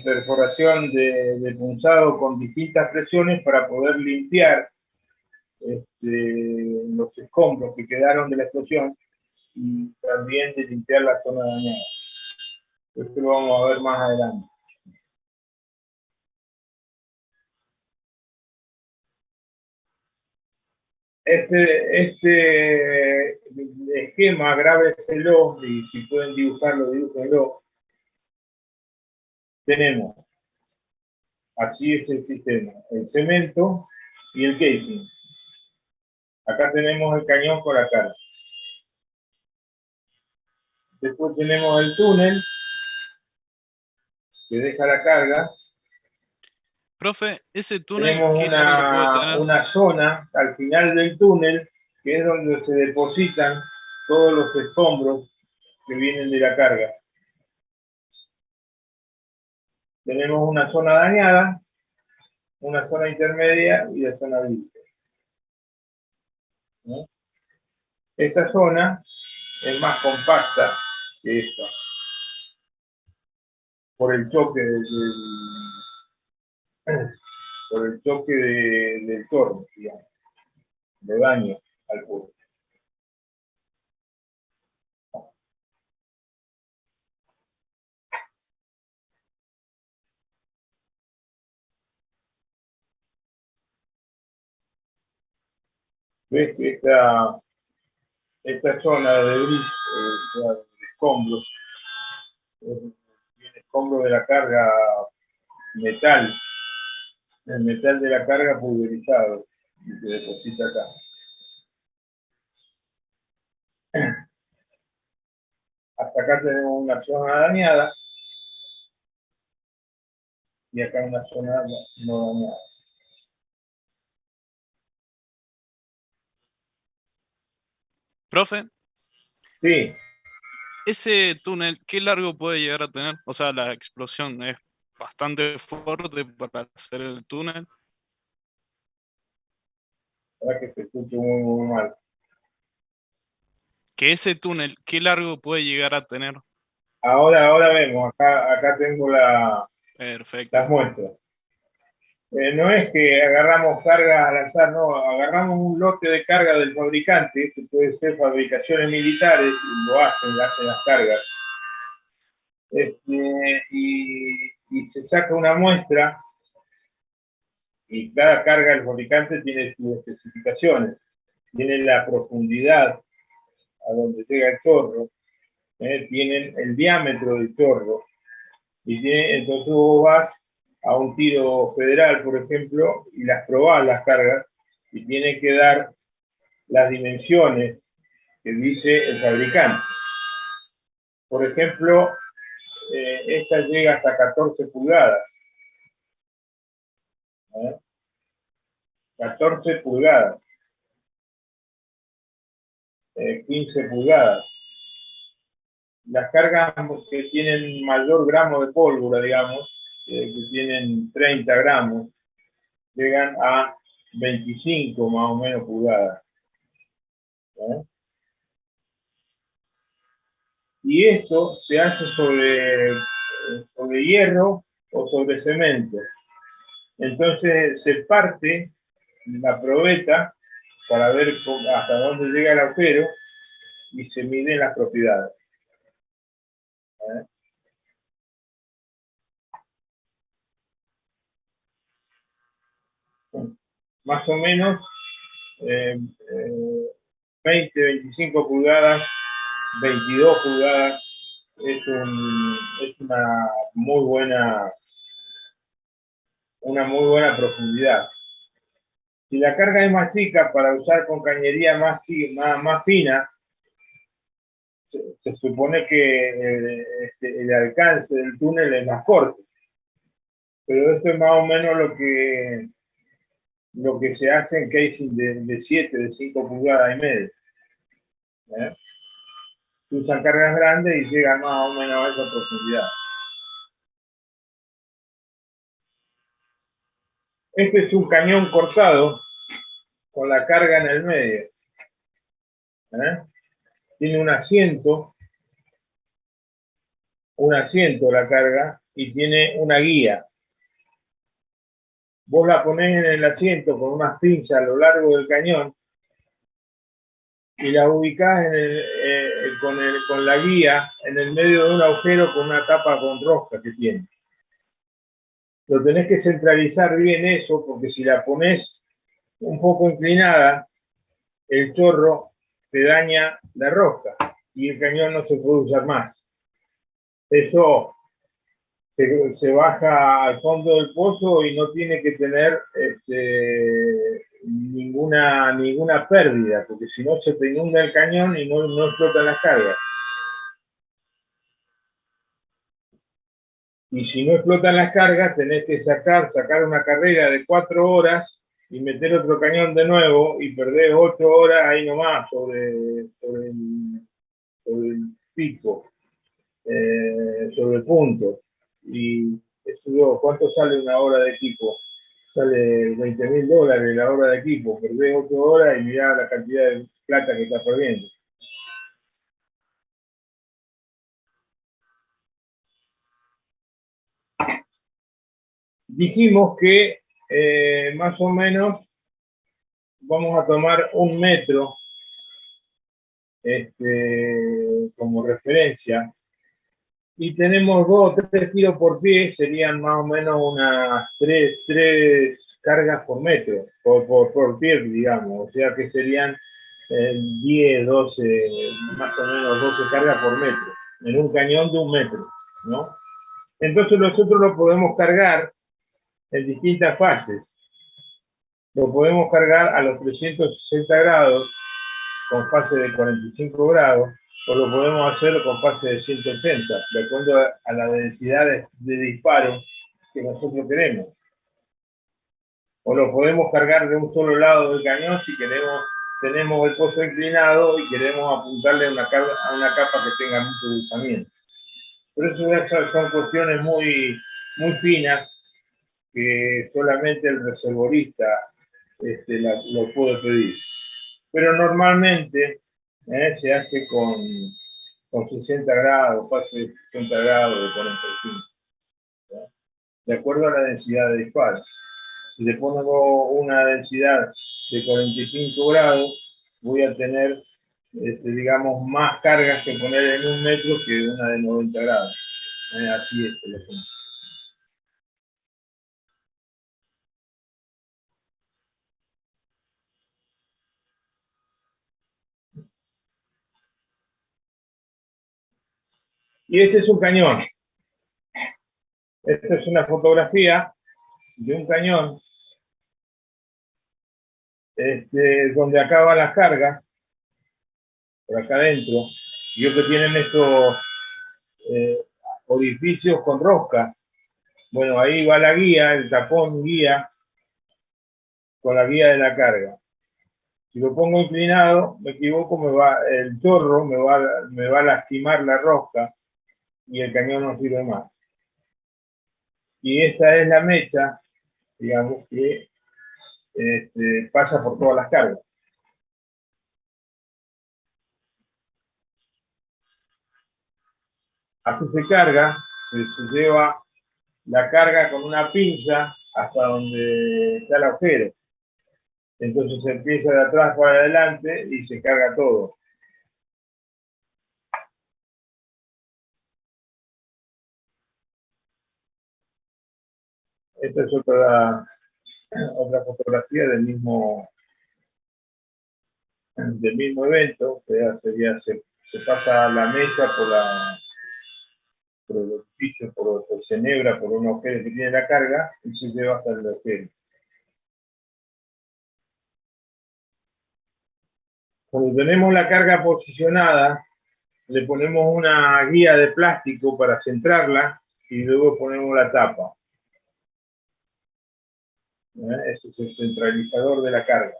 perforación de punzado con distintas presiones para poder limpiar los escombros que quedaron de la explosión y también de limpiar la zona dañada. Esto lo vamos a ver más adelante. Este esquema, grábeselo y si pueden dibujarlo, dibújenlo. Tenemos, así es el sistema, el cemento y el casing. Acá tenemos el cañón con la carga. Después tenemos el túnel que deja la carga. Profe, ese túnel, Tenemos ¿qué largo puede tener? una zona al final del túnel que es donde se depositan todos los escombros que vienen de la carga. Tenemos una zona dañada, una zona intermedia y la zona libre. ¿No? Esta zona es más compacta que esta, por el choque del torno, digamos, de daño al puerto. ¿Ves que esta zona de debris, de escombros, tiene escombro de la carga metal, el metal de la carga pulverizado, y se deposita acá. Hasta acá tenemos una zona dañada y acá una zona no dañada. Profe, Sí, ese túnel, ¿qué largo puede llegar a tener? O sea, la explosión es bastante fuerte para hacer el túnel. para que se escuche muy mal. Que ese túnel, ¿qué largo puede llegar a tener? Ahora vemos, acá tengo Perfecto. las muestras. No es que agarramos cargas al azar, no, agarramos un lote de carga del fabricante, que puede ser fabricaciones militares, y hacen las cargas. Y se saca una muestra, y cada carga del fabricante tiene sus especificaciones. Tiene la profundidad a donde llega el chorro, tienen el diámetro del chorro, y entonces vos vas a un tiro federal, por ejemplo, y las probás las cargas, y tiene que dar las dimensiones que dice el fabricante. Por ejemplo, esta llega hasta 14 pulgadas. 14 pulgadas. 15 pulgadas. Las cargas que tienen mayor gramo de pólvora, digamos, que tienen 30 gramos, llegan a 25 más o menos pulgadas. Y esto se hace sobre hierro o sobre cemento. Entonces se parte la probeta para ver hasta dónde llega el agujero y se miden las propiedades. Más o menos 20, 25 pulgadas, 22 pulgadas, es una muy buena profundidad. Si la carga es más chica, para usar con cañería más fina, se supone que el alcance del túnel es más corto. Pero esto es más o menos lo que se hace en casing de 7, de 5 pulgadas y media. Se usan cargas grandes y llegan más o menos a esa profundidad. Este es un cañón cortado con la carga en el medio. Tiene un asiento la carga, y tiene una guía. Vos la ponés en el asiento con unas pinzas a lo largo del cañón y la ubicás con la guía en el medio de un agujero con una tapa con rosca que tiene. Lo tenés que centralizar bien eso, porque si la ponés un poco inclinada, el chorro te daña la rosca y el cañón no se puede usar más. Eso se baja al fondo del pozo y no tiene que tener ninguna pérdida, porque si no se te inunda el cañón y no explotan las cargas. Y si no explotan las cargas, tenés que sacar una carrera de 4 horas y meter otro cañón de nuevo y perdés 8 horas ahí nomás sobre el pico, sobre el punto. Y eso, ¿cuánto sale una hora de equipo? Sale $20.000 la hora de equipo. Perdés 8 horas y mirá la cantidad de plata que estás perdiendo. Dijimos que más o menos vamos a tomar 1 metro como referencia, y tenemos 2 o 3 tiros por pie, serían más o menos unas 3 cargas por metro, por pie, digamos, o sea que serían 10, 12, más o menos 12 cargas por metro, en un cañón de 1 metro, ¿no? Entonces nosotros lo podemos cargar en distintas fases. Lo podemos cargar a los 360 grados, con fase de 45 grados, o lo podemos hacer con fase de 180, de acuerdo a la densidad de disparo que nosotros queremos. O lo podemos cargar de un solo lado del cañón si tenemos el pozo inclinado y queremos apuntarle a una capa que tenga mucho desplazamiento. Pero esas son cuestiones muy finas que solamente el reservorista lo puede pedir. Pero normalmente se hace con 60 grados, fase de 60 grados, de 45, ¿sí? De acuerdo a la densidad de disparo. Si le pongo una densidad de 45 grados, voy a tener, digamos, más cargas que poner en 1 metro que una de 90 grados. Así es el ejemplo. Y este es un cañón. Esta es una fotografía de un cañón donde acaban las cargas, por acá adentro. Y que tienen estos orificios con rosca. Bueno, ahí va la guía, el tapón guía, con la guía de la carga. Si lo pongo inclinado, me equivoco, el chorro me va a lastimar la rosca y el cañón no sirve más. Y esta es la mecha, digamos, que pasa por todas las cargas. Así se carga, se lleva la carga con una pinza hasta donde está el agujero. Entonces se empieza de atrás para adelante y se carga todo. Esta es otra fotografía del mismo evento. Se pasa la mecha por el orificio, se enhebra por un agujero que tiene la carga y se lleva hasta el agujero. Cuando tenemos la carga posicionada, le ponemos una guía de plástico para centrarla y luego ponemos la tapa. Ese es el centralizador de la carga.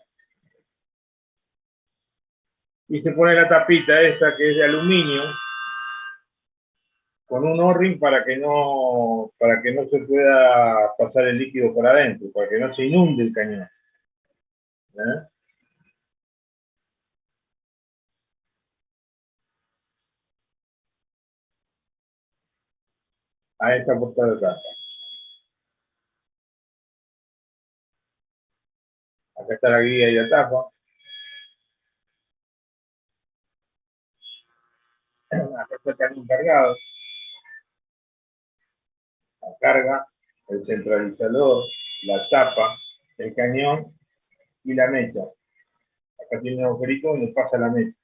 Y se pone la tapita esta que es de aluminio con un O-ring para que no se pueda pasar el líquido por adentro, para que no se inunde el cañón. Ahí está puesta la tapa. Acá está la guía y la tapa. Acá está el cañón cargado. La carga, el centralizador, la tapa, el cañón y la mecha. Acá tiene un agujerito donde pasa la mecha.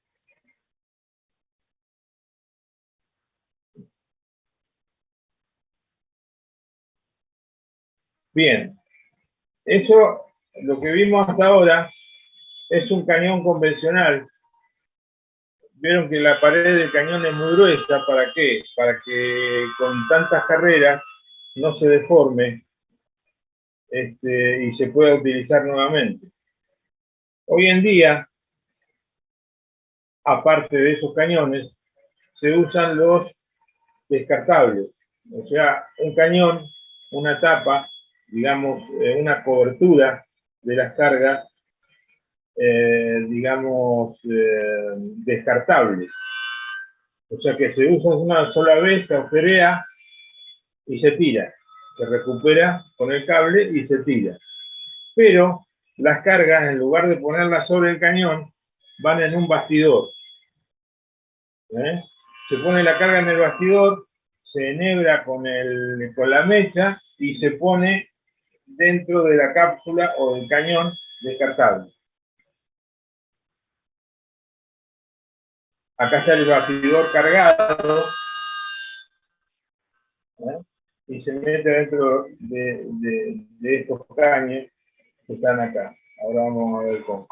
Bien, eso, lo que vimos hasta ahora, es un cañón convencional. Vieron que la pared del cañón es muy gruesa. ¿Para qué? Para que con tantas carreras no se deforme y se pueda utilizar nuevamente. Hoy en día, aparte de esos cañones, se usan los descartables. O sea, un cañón, una tapa, digamos, una cobertura de las cargas, digamos, descartables. O sea que se usa una sola vez, se agujerea y se tira. Se recupera con el cable y se tira. Pero las cargas, en lugar de ponerlas sobre el cañón, van en un bastidor. Se pone la carga en el bastidor, se enhebra con la mecha y se pone dentro de la cápsula o del cañón descartable. Acá está el bastidor cargado y se mete dentro de estos caños que están acá. Ahora vamos a ver cómo.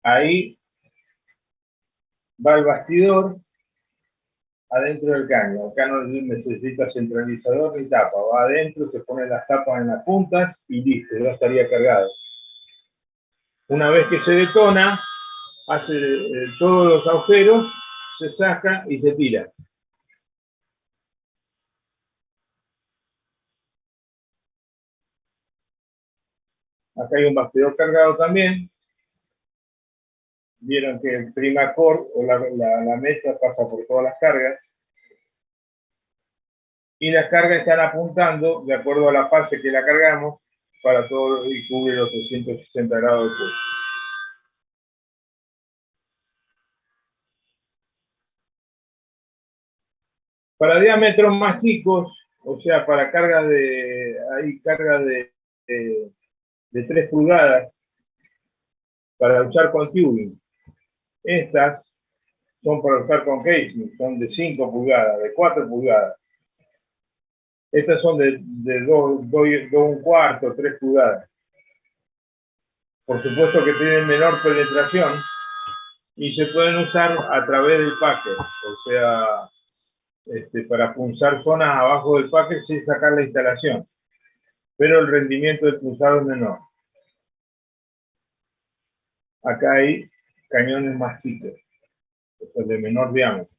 Ahí va el bastidor adentro del caño. Acá no necesita centralizador ni tapa. Va adentro, se ponen las tapas en las puntas y listo, ya estaría cargado. Una vez que se detona, hace todos los agujeros, se saca y se tira. Acá hay un bastidor cargado también. Vieron que el Primacord o la mecha pasa por todas las cargas. y las cargas están apuntando de acuerdo a la fase que la cargamos para todo y cubre los 360 grados de puesto. Para diámetros más chicos, o sea, para cargas de 3 pulgadas, para usar con tubing. Estas son para usar con casing, son de 5 pulgadas, de 4 pulgadas. Estas son de 2,25, 3 pulgadas. Por supuesto que tienen menor penetración y se pueden usar a través del packer, o sea, para punzar zonas abajo del packer sin sacar la instalación, pero el rendimiento del punzado es menor. Acá hay cañones más chicos, o sea, de menor diámetro.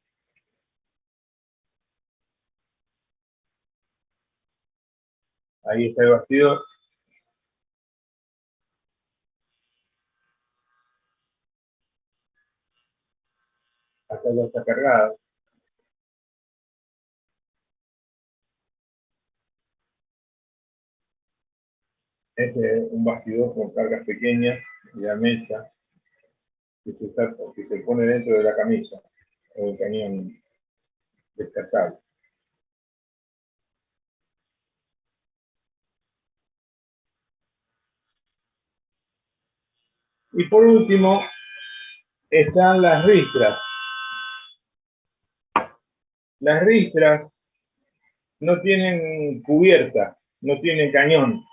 Ahí está el bastidor. Acá ya está cargado. Este es un bastidor con cargas pequeñas y la mecha que se pone dentro de la camisa o el cañón descartable. Y por último están las ristras. Las ristras no tienen cubierta, no tienen cañón.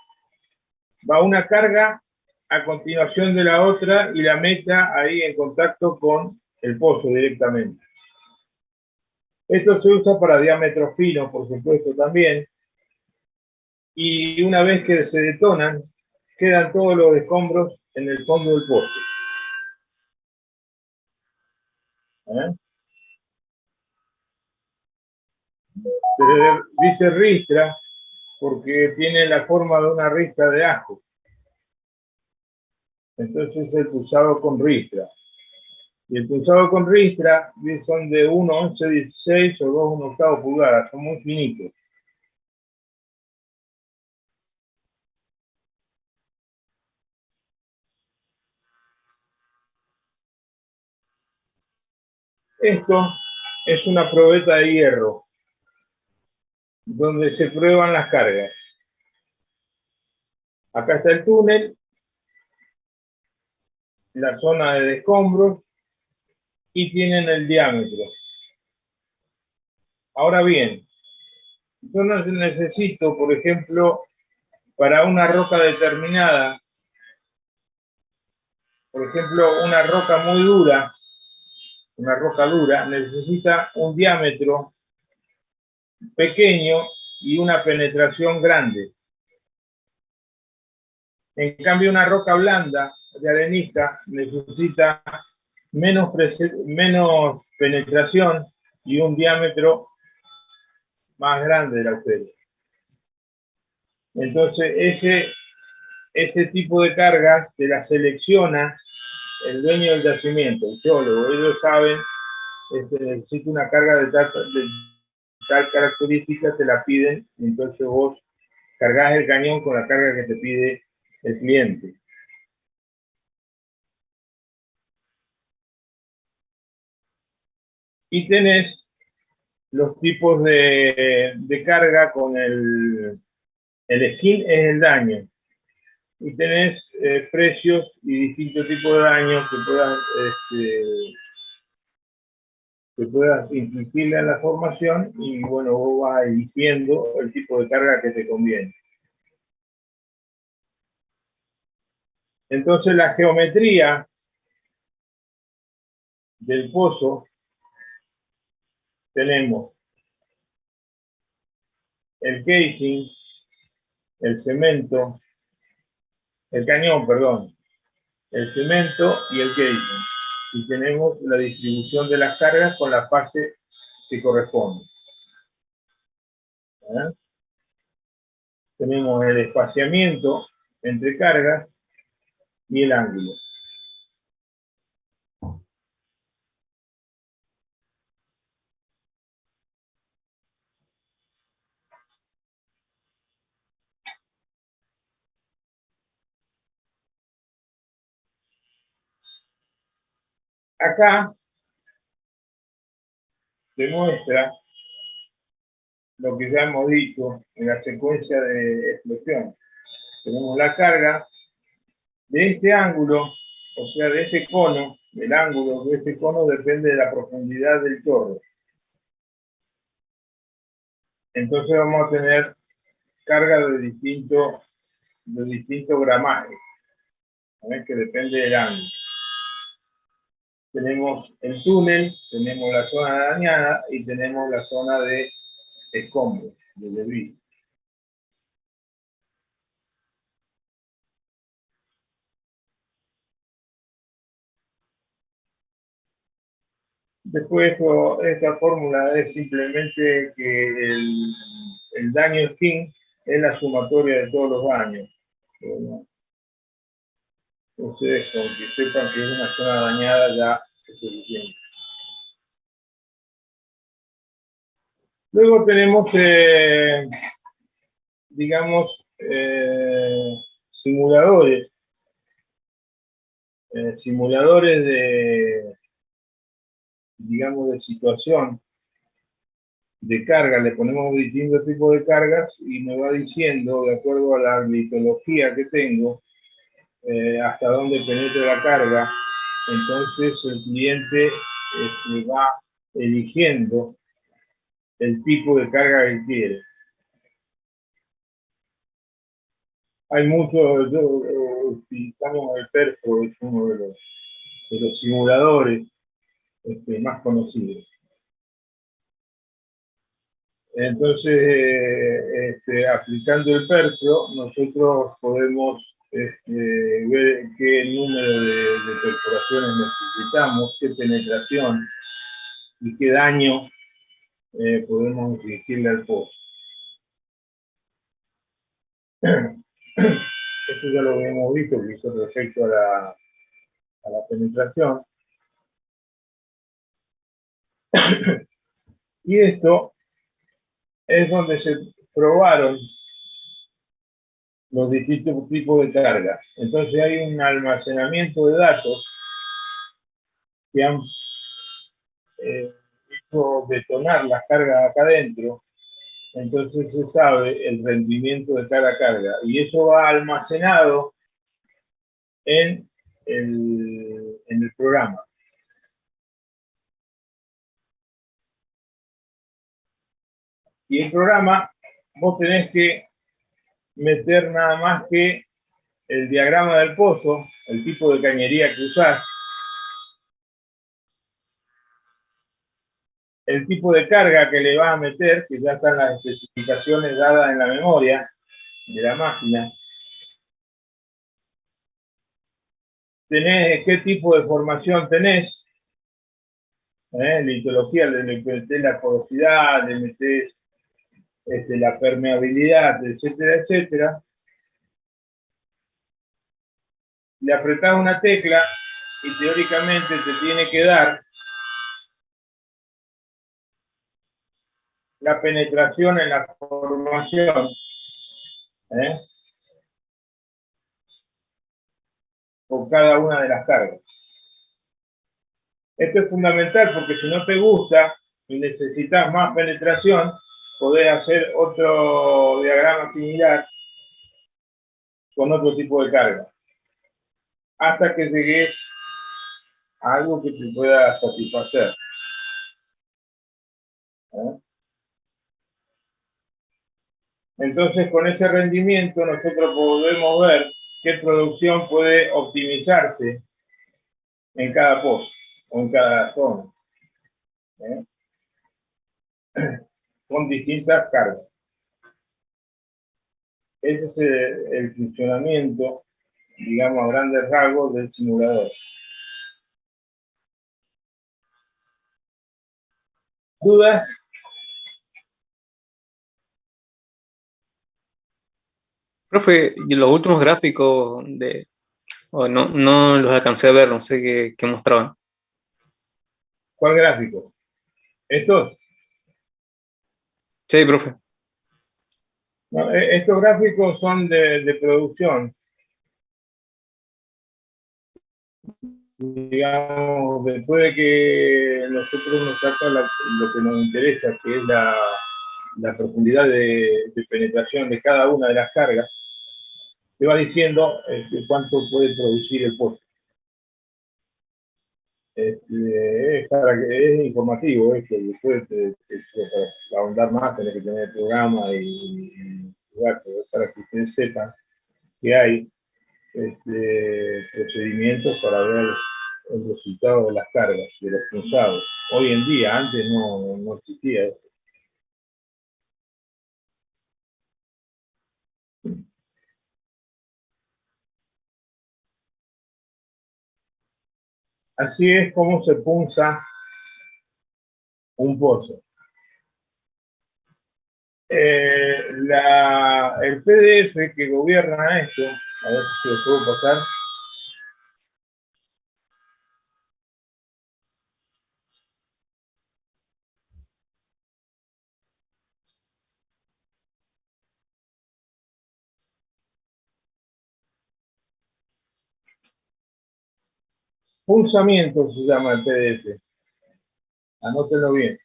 Va una carga a continuación de la otra y la mecha ahí en contacto con el pozo directamente. Esto se usa para diámetros finos, por supuesto, también. Y una vez que se detonan, quedan todos los escombros en el fondo del pozo. Se dice ristra porque tiene la forma de una ristra de ajo. Entonces el pulsado con ristra. Y el pulsado con ristra son de 1,11, 16 o 2,1 pulgadas, son muy finitos. Esto es una probeta de hierro, donde se prueban las cargas. Acá está el túnel, la zona de escombros, y tienen el diámetro. Ahora bien, yo no necesito, por ejemplo, para una roca determinada, por ejemplo, una roca muy dura, una roca dura, necesita un diámetro pequeño y una penetración grande. En cambio, una roca blanda de arenisca necesita menos penetración y un diámetro más grande del agujero. Entonces, ese tipo de carga se la selecciona el dueño del yacimiento, el geólogo. Ellos saben, necesita una carga de tal característica, te la piden, y entonces vos cargas el cañón con la carga que te pide el cliente. Y tenés los tipos de carga con el skin es el daño. Y tenés precios y distintos tipos de daños que puedas infligirle a la formación, y bueno, vos vas eligiendo el tipo de carga que te conviene. Entonces la geometría del pozo, tenemos el casing, el cemento, el cañón, perdón, el cemento y el casing. Y tenemos la distribución de las cargas con la fase que corresponde. Tenemos el espaciamiento entre cargas y el ángulo. Acá se muestra lo que ya hemos dicho en la secuencia de explosión. Tenemos la carga de este ángulo, o sea, de este cono, el ángulo de este cono depende de la profundidad del chorro. Entonces vamos a tener carga de distinto gramaje, ¿sabes? Que depende del ángulo. Tenemos el túnel, tenemos la zona dañada y tenemos la zona de escombros, de debris. Después, esta fórmula es simplemente que el daño skin es la sumatoria de todos los daños. Bueno, ustedes con que sepan que es una zona dañada ya es suficiente. Luego tenemos, digamos, simuladores. Simuladores de, digamos, de situación, de carga. Le ponemos distintos tipos de cargas y me va diciendo, de acuerdo a la litología que tengo, hasta dónde penetra la carga. Entonces el cliente va eligiendo el tipo de carga que quiere. Hay muchos, utilizamos el Perfo, es uno de los simuladores más conocidos. Entonces, aplicando el Perfo, nosotros podemos ver qué número de perforaciones necesitamos, qué penetración y qué daño podemos infligirle al pozo. Esto ya lo hemos visto, que hizo respecto a la penetración. Y esto es donde se probaron los distintos tipos de cargas. Entonces hay un almacenamiento de datos que han hecho detonar las cargas acá adentro. Entonces se sabe el rendimiento de cada carga. Y eso va almacenado en el programa. Y el programa, vos tenés que meter nada más que el diagrama del pozo, el tipo de cañería que usás, el tipo de carga que le vas a meter, que ya están las especificaciones dadas en la memoria de la máquina. Tenés qué tipo de formación tenés, litología, le metés la porosidad, le metés la permeabilidad, etcétera, etcétera. Le apretás una tecla y teóricamente te tiene que dar la penetración en la formación, por cada una de las cargas. Esto es fundamental porque si no te gusta y necesitas más penetración, podés hacer otro diagrama similar con otro tipo de carga, hasta que llegues a algo que te pueda satisfacer. Entonces, con ese rendimiento, nosotros podemos ver qué producción puede optimizarse en cada pozo o en cada zona, con distintas cargas. Ese es el funcionamiento, digamos, a grandes rasgos del simulador. ¿Dudas? Profe, y los últimos gráficos no los alcancé a ver, no sé qué mostraban. ¿Cuál gráfico? ¿Estos? Sí, profe. No, estos gráficos son de producción. digamos, después de que nosotros nos saca lo que nos interesa, que es la profundidad de penetración de cada una de las cargas, te va diciendo cuánto puede producir el pozo. Es informativo, que después para ahondar más tenés que tener el programa y para que ustedes sepan que hay procedimientos para ver el resultado de las cargas, de los punzados. Hoy en día, antes no existía eso. Así es como se punza un pozo. El PDF que gobierna esto, a ver si lo puedo pasar. Punzamiento se llama el PDF. Anótenlo bien.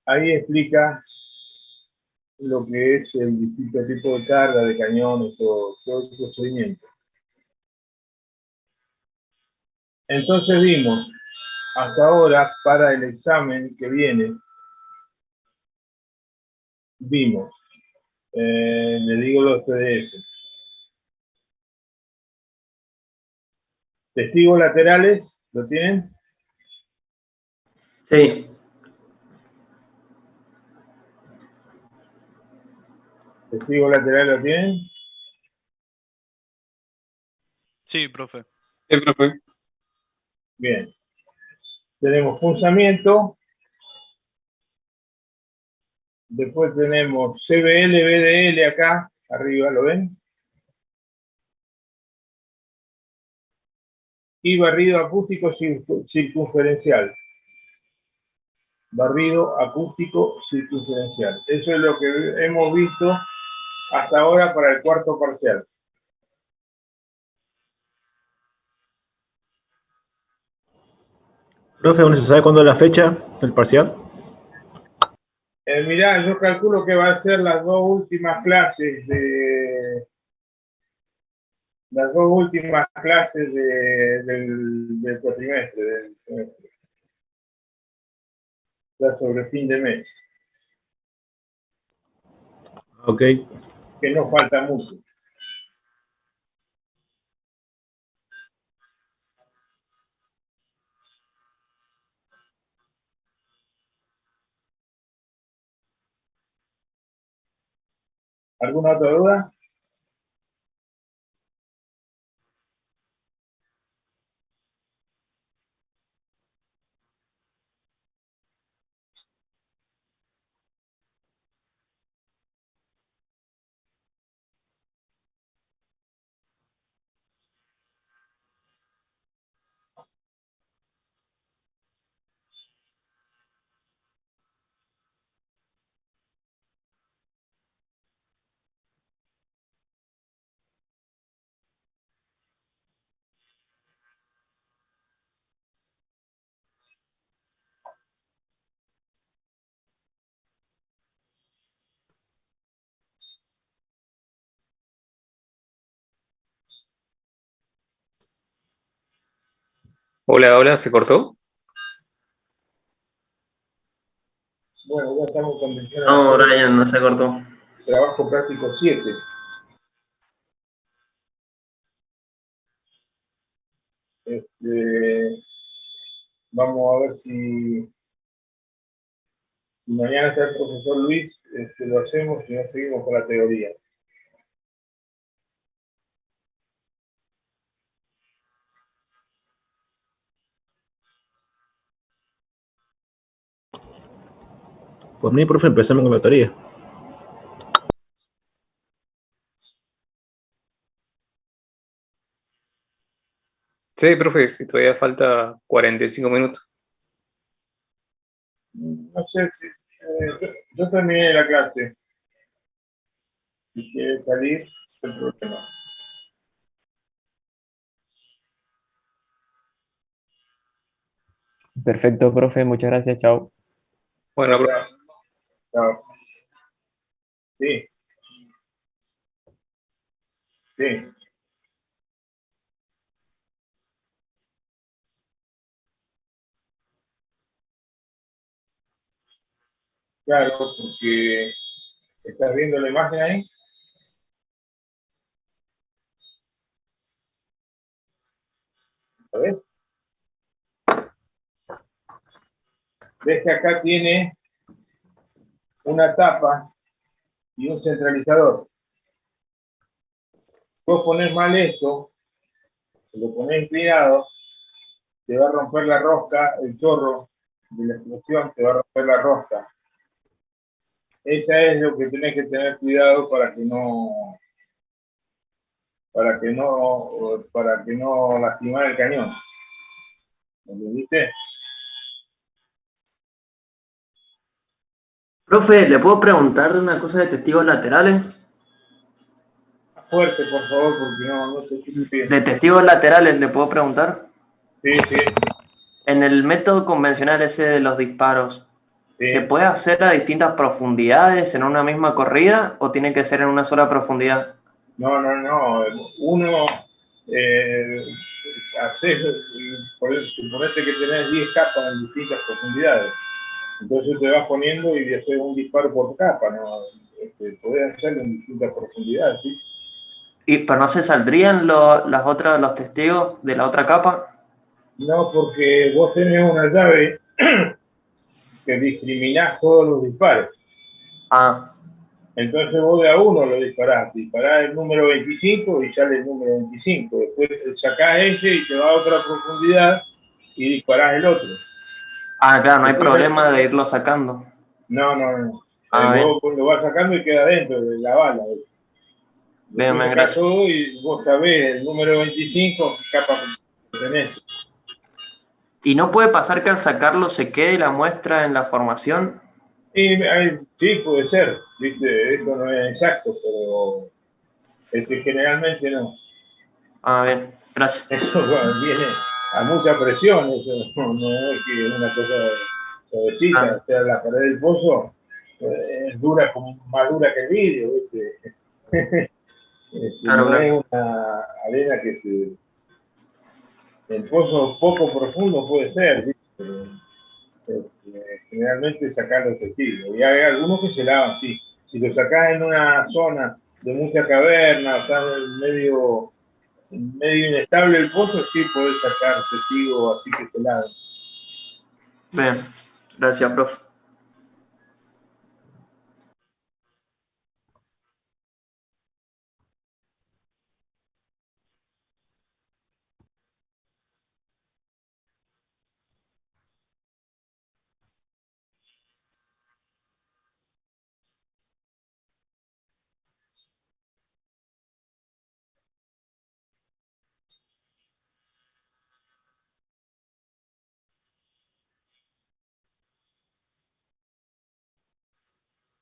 Ahí explica lo que es el distinto tipo de carga, de cañones, todo el procedimiento. Entonces vimos, hasta ahora, para el examen que viene, vimos, le digo los PDF. Testigos laterales, ¿lo tienen? Sí. ¿Testigos laterales lo tienen? Sí, profe. Sí, profe. Bien. Tenemos punzamiento. Después tenemos CBL, BDL acá, arriba, ¿lo ven? Y barrido acústico circunferencial. Barrido acústico circunferencial. Eso es lo que hemos visto hasta ahora para el cuarto parcial. Profe, ¿no se sabe cuándo es la fecha del parcial? Mirá, yo calculo que va a ser las dos últimas clases del cuatrimestre, del semestre. Ya sobre fin de mes. Ok. Que no falta mucho. ¿Alguna otra duda? Hola, hola, ¿se cortó? Bueno, ya estamos con mención No, Brian, no se cortó. trabajo práctico 7. Vamos a ver si mañana está el profesor Luis, lo hacemos y no seguimos con la teoría. Pues mi profe, empecemos con la teoría. Sí, profe, si todavía falta 45 minutos. No sé si... yo terminé la clase. Si quiere salir, el problema. Perfecto, profe, muchas gracias, chao. Bueno, profe. Chao. Sí, sí. Claro, porque estás viendo la imagen ahí. ¿Sabes? Ves que acá tiene una tapa y un centralizador. Vos ponés mal esto, lo ponés inclinado, te va a romper la rosca, el chorro de la explosión te va a romper la rosca. Esa es lo que tenés que tener cuidado para que no lastimar el cañón. ¿Entendiste? Profe, ¿le puedo preguntar una cosa de testigos laterales? Fuerte, por favor, porque no te escucho bien. ¿De testigos laterales le puedo preguntar? Sí, sí. En el método convencional ese de los disparos, Sí. ¿se puede hacer a distintas profundidades en una misma corrida o tiene que ser en una sola profundidad? No. Uno, suponete que tenés 10 capas en distintas profundidades. Entonces te vas poniendo y haces un disparo por capa, ¿no? Podés hacerlo en distintas profundidades, ¿sí? ¿Pero no se saldrían los testigos de la otra capa? No, porque vos tenés una llave que discriminás todos los disparos. Ah. Entonces vos de a uno lo disparás el número 25 y sale el número 25. Después sacás ese y te va a otra profundidad y disparás el otro. Ah, claro, no hay Después, problema de irlo sacando. No. Ah, Vos lo vas sacando y queda dentro de la bala. Bien, Después gracias. todo y vos sabés el número 25, qué capa tenés. ¿Y no puede pasar que al sacarlo se quede la muestra en la formación? Sí, puede ser, ¿viste? Esto no es exacto, pero generalmente no. Ah, bien, gracias. Eso viene a mucha presión, eso no es que es una cosa suavecita. O sea, la pared del pozo es dura, más dura que el vidrio, ¿viste? No es una arena que se... En pozos poco profundo puede ser, ¿viste? Pero, generalmente sacar los testigos. Y hay algunos que se lavan, sí. Si lo sacás en una zona de mucha caverna, está medio inestable el pozo, sí podés sacar testigos así que se laven. Bien, gracias, profe.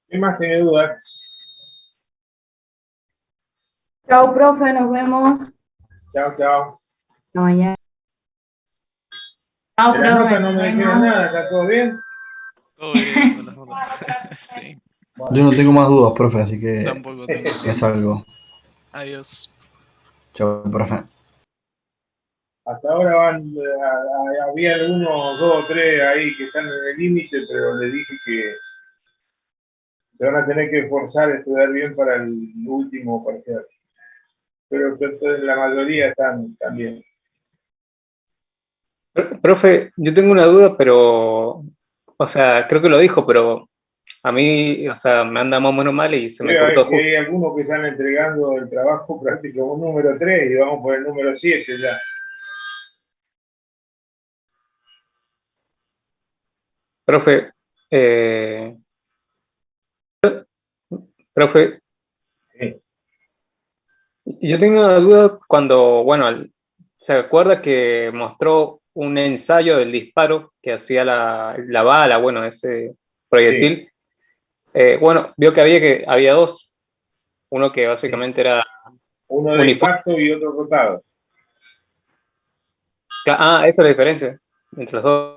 ¿Quién más tiene dudas? Chao, profe, nos vemos. Chao. Hasta mañana. Chao, De la profe. nota no me dijeron nada, ¿está todo bien? Todo bien, con las notas. Sí. Yo no tengo más dudas, profe, así que Tampoco tengo. me salgo. Adiós. Chao, profe. Hasta ahora había algunos, 2 o 3 ahí que están en el límite, pero les dije que se van a tener que esforzar a estudiar bien para el último parcial. Pero la mayoría están bien. Profe, yo tengo una duda, pero, o sea, creo que lo dijo, pero a mí, o sea, me anda más o menos mal y se me cortó justo. Hay algunos que están entregando el trabajo práctico un número 3 y vamos por el número 7 ya. Profe, Sí. Yo tengo una duda cuando, bueno, ¿se acuerda que mostró un ensayo del disparo que hacía la bala, bueno, ese proyectil? Sí. Bueno, vio que había dos. Uno que básicamente era... Uno de impacto y otro rotado. Ah, esa es la diferencia entre los dos.